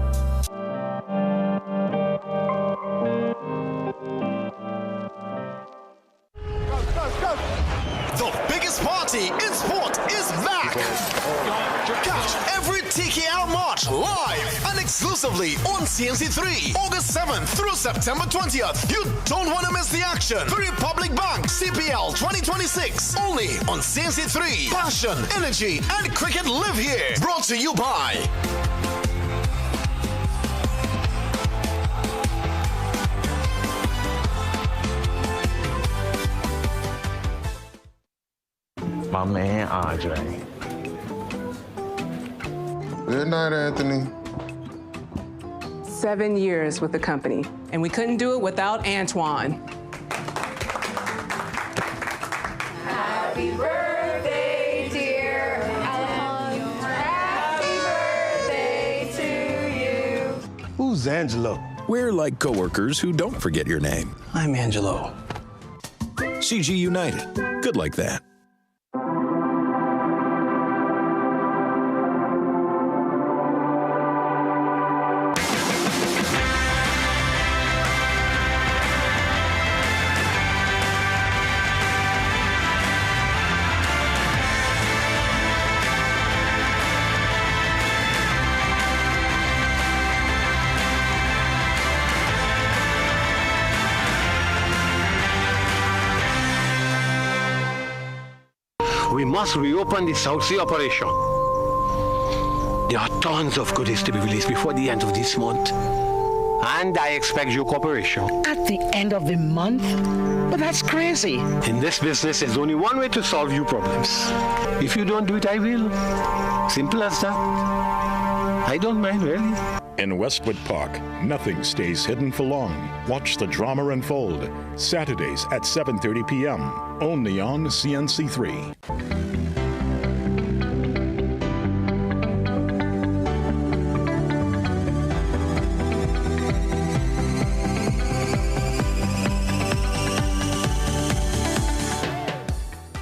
The biggest party in sport is back. Catch every TKR match live and exclusively on CNC3, August 7th through September 20th. You don't want to miss the action. The Republic Bank CPL 2026, only on CNC3. Passion, energy, and cricket live here. Brought to you by my man Andre. Good night, Anthony. 7 years with the company, and we couldn't do it without Antoine. Happy birthday, dear Alejandro. Happy birthday to you. Who's Angelo? We're like coworkers who don't forget your name. I'm Angelo. CG United. Good like that. We must reopen the South Sea operation. There are tons of goodies to be released before the end of this month. And I expect your cooperation. At the end of the month? But that's crazy. In this business, there's only one way to solve your problems. If you don't do it, I will. Simple as that. I don't mind, really. In Westwood Park, nothing stays hidden for long. Watch the drama unfold. Saturdays at 7:30 p.m. Only on CNC3.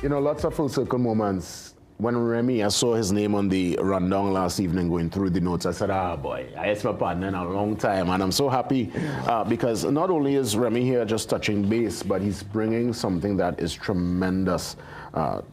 You know, lots of full circle moments. When Remy, I saw his name on the rundown last evening going through the notes, I said, boy, I asked my partner in a long time. And I'm so happy because not only is Remy here just touching base, but he's bringing something that is tremendous to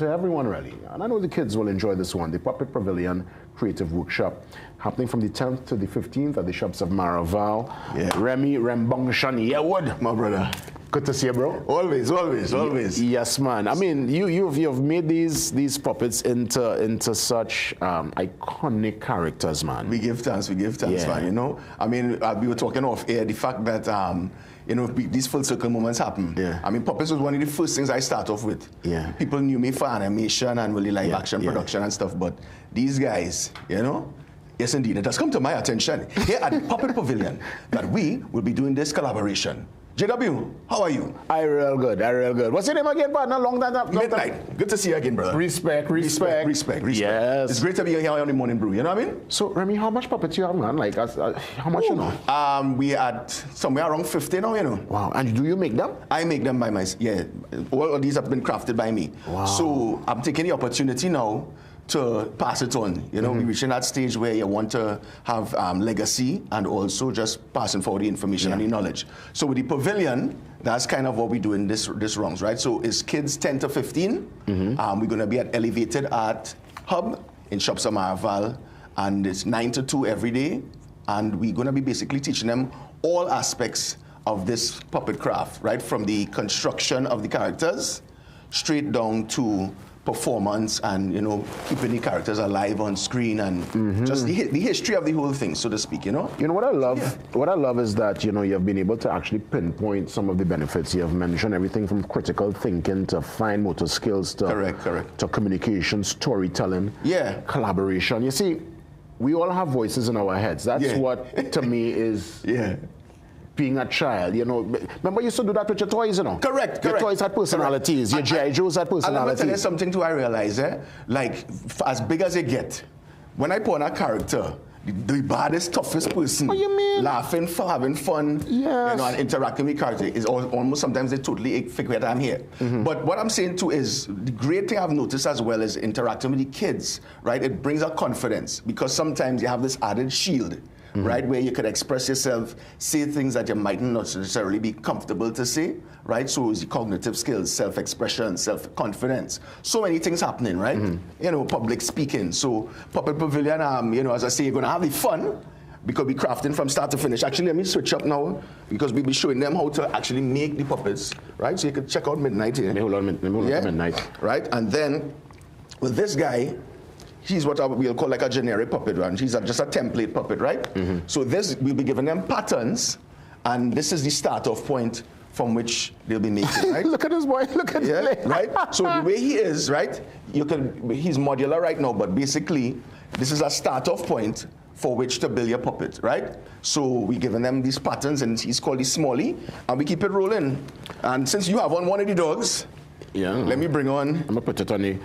everyone, really. And I know the kids will enjoy this one, the Puppet Pavilion Creative Workshop, happening from the 10th to the 15th at the shops of Maraval. Yeah. Remy Rembongshan Yewood, my brother. Good to see you, bro. Always, always, always. Yes, man. I mean, you've made these puppets into such iconic characters, man. We give thanks, man. You know, I mean, we were talking off air the fact that you know, these full circle moments happen. Yeah. I mean, puppets was one of the first things I start off with. Yeah. People knew me for animation and really live action production and stuff, but these guys, you know. Yes, indeed. It has come to my attention here at the Puppet Pavilion that we will be doing this collaboration. JW, how are you? I real good. What's your name again, partner? Long time. Midnight. Good to see you again, brother. Respect. Yes. It's great to be here on the morning brew, you know what I mean? So, Remy, how much puppets you have, man? Like, how much you know? We at somewhere around 50 now, you know. Wow. And do you make them? I make them by myself, yeah. All of these have been crafted by me. Wow. So, I'm taking the opportunity now to pass it on. You know, we're reaching that stage where you want to have legacy and also just passing forward the information and the knowledge. So with the pavilion, that's kind of what we do in this rounds, right? So it's kids 10 to 15. We're going to be at Elevated Art Hub in Shops of Maraval, and it's 9 to 2 every day. And we're going to be basically teaching them all aspects of this puppet craft, right? From the construction of the characters straight down to performance and, you know, keeping the characters alive on screen and just the history of the whole thing, so to speak, you know? You know what I love? What I love is that, you know, you've been able to actually pinpoint some of the benefits. You have mentioned everything from critical thinking to fine motor skills to correct. To communication, storytelling, collaboration. You see, we all have voices in our heads. That's what, to me, is being a child, you know. Remember you used to do that with your toys, you know? Correct. Your toys had personalities. Your G.I. Joes had personalities. And I'm going to tell you something too I realize, like, as big as it get, when I put on a character, the baddest, toughest person, laughing, having fun, you know, and interacting with character is almost sometimes they totally forget I'm here. But what I'm saying too is the great thing I've noticed as well is interacting with the kids, right? It brings a confidence because sometimes you have this added shield, right, where you could express yourself, say things that you might not necessarily be comfortable to say, right? So it's cognitive skills, self-expression, self-confidence, so many things happening, right? You know, public speaking. So Puppet Pavilion, you know, as I say, you're going to have the fun, because we're crafting from start to finish. Actually, let me switch up now, because we'll be showing them how to actually make the puppets, right? So you can check out Midnight here. Hold on Midnight. Right, and then with this guy, he's what we'll call like a generic puppet, right? He's just a template puppet, right? So this, we'll be giving them patterns, and this is the start-off point from which they'll be making, right? Look at this boy, look at him. Right? So the way he is, right, he's modular right now, but basically, this is a start-off point for which to build your puppet, right? So we're giving them these patterns, and he's called the Smalley, and we keep it rolling. And since you have on one of the dogs, let me bring on. I'm gonna put it on the.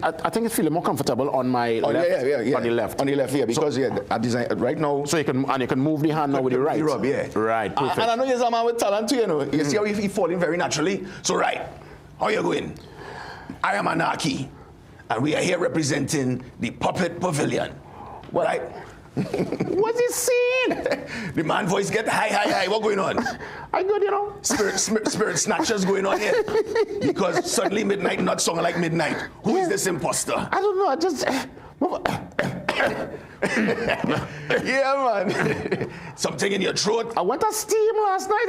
I think it's feeling more comfortable on my left. Yeah. On the left. On the left, yeah, because I design right now. So you can move the hand now with the right. Right. Perfect. And I know you're a man with talent too, you know. You see how he falling very naturally. So right, how you going? I am Anarchy, and we are here representing the Puppet Pavilion. What What's he saying? The man voice get high. What going on? I good, you know. Spirit snatchers going on here. Because suddenly Midnight not song like Midnight. Who is this imposter? I don't know. I just. Yeah, man. Something in your throat. I went to steam last night.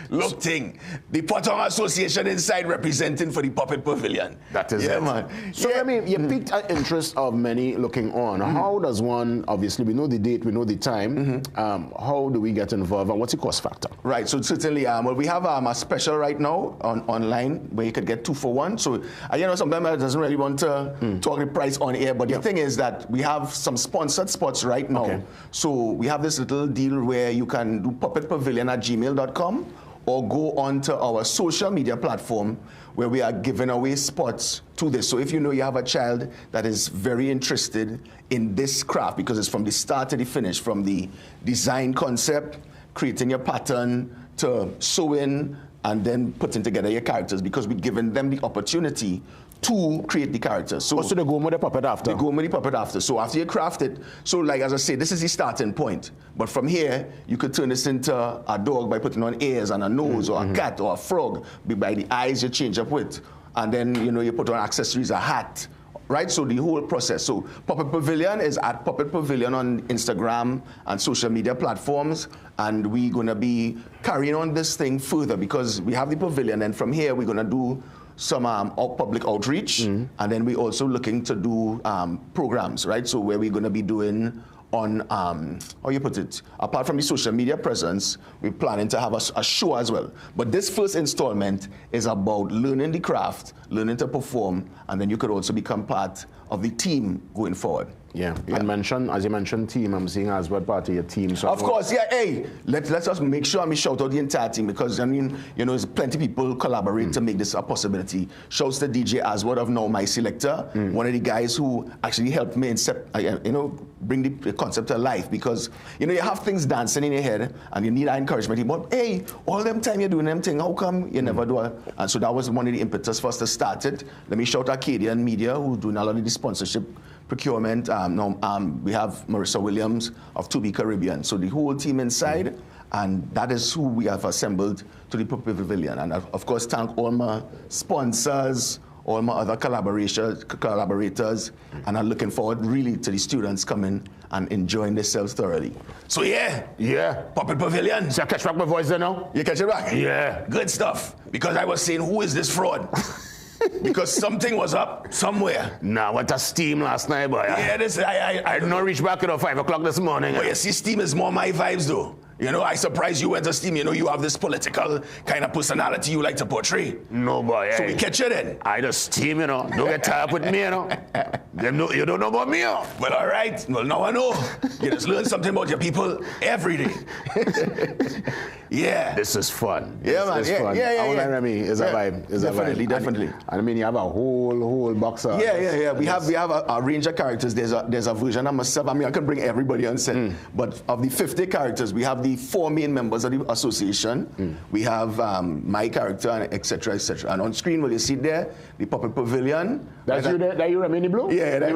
Look, thing. The Potong Association inside representing for the Puppet Pavilion. That is it. Man. So, I mean, you piqued an interest of many looking on. How does one, obviously, we know the date, we know the time. How do we get involved, and what's the cost factor? Right, so certainly, well, we have a special right now online where you could get 2 for 1. So, you know, sometimes I doesn't really want to talk the price on air, but the thing is that we have some sponsored spots right now. Okay. So we have this little deal where you can do puppetpavilion@gmail.com or go on to our social media platform where we are giving away spots to this. So if you know you have a child that is very interested in this craft, because it's from the start to the finish, from the design concept, creating your pattern, to sewing, and then putting together your characters, because we're giving them the opportunity to create the characters. So they go with the puppet after? They go with the puppet after. So after you craft it, so like as I say, this is the starting point. But from here, you could turn this into a dog by putting on ears and a nose, or a cat or a frog. By the eyes you change up with. And then, you know, you put on accessories, a hat. Right, so the whole process. So Puppet Pavilion is at Puppet Pavilion on Instagram and social media platforms, and we're gonna be carrying on this thing further, because we have the pavilion, and from here we're gonna do some public outreach, and then we're also looking to do programs, right? So where we're gonna be doing on, how you put it, apart from the social media presence, we're planning to have a show as well. But this first installment is about learning the craft, learning to perform, and then you could also become part of the team going forward. Yeah. And as you mentioned team, I'm seeing as well part of your team. So of course, yeah, hey, let's just make sure we shout out the entire team, because I mean, you know, there's plenty of people collaborate to make this a possibility. Shouts to DJ Aswad of Now My Selector, one of the guys who actually helped me bring the concept to life, because you know, you have things dancing in your head and you need that encouragement. But hey, all them time you're doing them thing, how come you never do it? And so that was one of the impetus for us to start it. Let me shout Acadian Media, who's doing a lot of the sponsorship procurement. We have Marissa Williams of To Be Caribbean. So the whole team inside, and that is who we have assembled to the Pavilion. And of course, thank all my sponsors, all my other collaborators, and I'm looking forward really to the students coming and enjoying themselves thoroughly. So yeah, Puppet Pavilion. So I catch back my voice there now? You catch it back? Yeah. Good stuff. Because I was saying, who is this fraud? Because something was up somewhere. Nah, what a steam last night, boy. Yeah, I did not reach back at 5 o'clock this morning. Well, you see, steam is more my vibes, though. You know, I surprised you went to steam. You know, you have this political kind of personality you like to portray. No, boy. So we catch you then. I just steam, you know. Don't get tired up with me, you know. You don't know about me, you know. Well, all right. Well, now I know. You just learn something about your people every day. Yeah. This is fun. Yeah, man. It's fun. Yeah. Remy, is a vibe. Definitely. And I mean, you have a whole box of... Yeah. We have a range of characters. There's a version of myself. I mean, I can bring everybody on set. But of the 50 characters, we have the 4 main members of the association. We have my character, and etc., etc. And on screen, will you see there, the Puppet Pavilion. That's you, that you Mini Blue? Yeah, that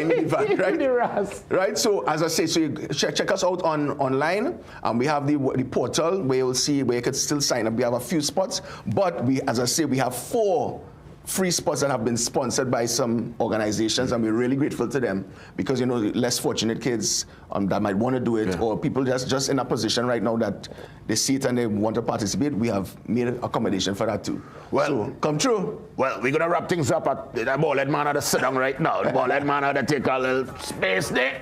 mini van, right? Right, so as I say, so you check us out online. We have the portal where you'll see where you can still sign up. We have a few spots, but as I say, we have 4 free spots that have been sponsored by some organizations, and we're really grateful to them because, you know, less fortunate kids that might want to do it, or people just in a position right now that they see it and they want to participate, we have made accommodation for that too. Well, so, come true. Well, we're going to wrap things up at the ballhead man to sit down right now. The ballhead man to take a little space there.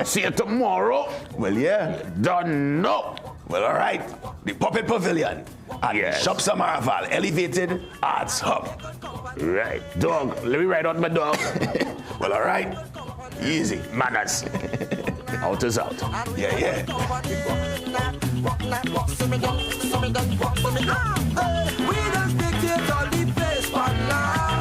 See you tomorrow. Well, yeah. Don't know. Well, all right. The Puppet Pavilion at Shop Samarval, Elevated Arts Hub. Right. Dog, let me ride out my dog. Well, all right. Easy. Manners. Out is out. Yeah, yeah. We don't dictate all the place, but now.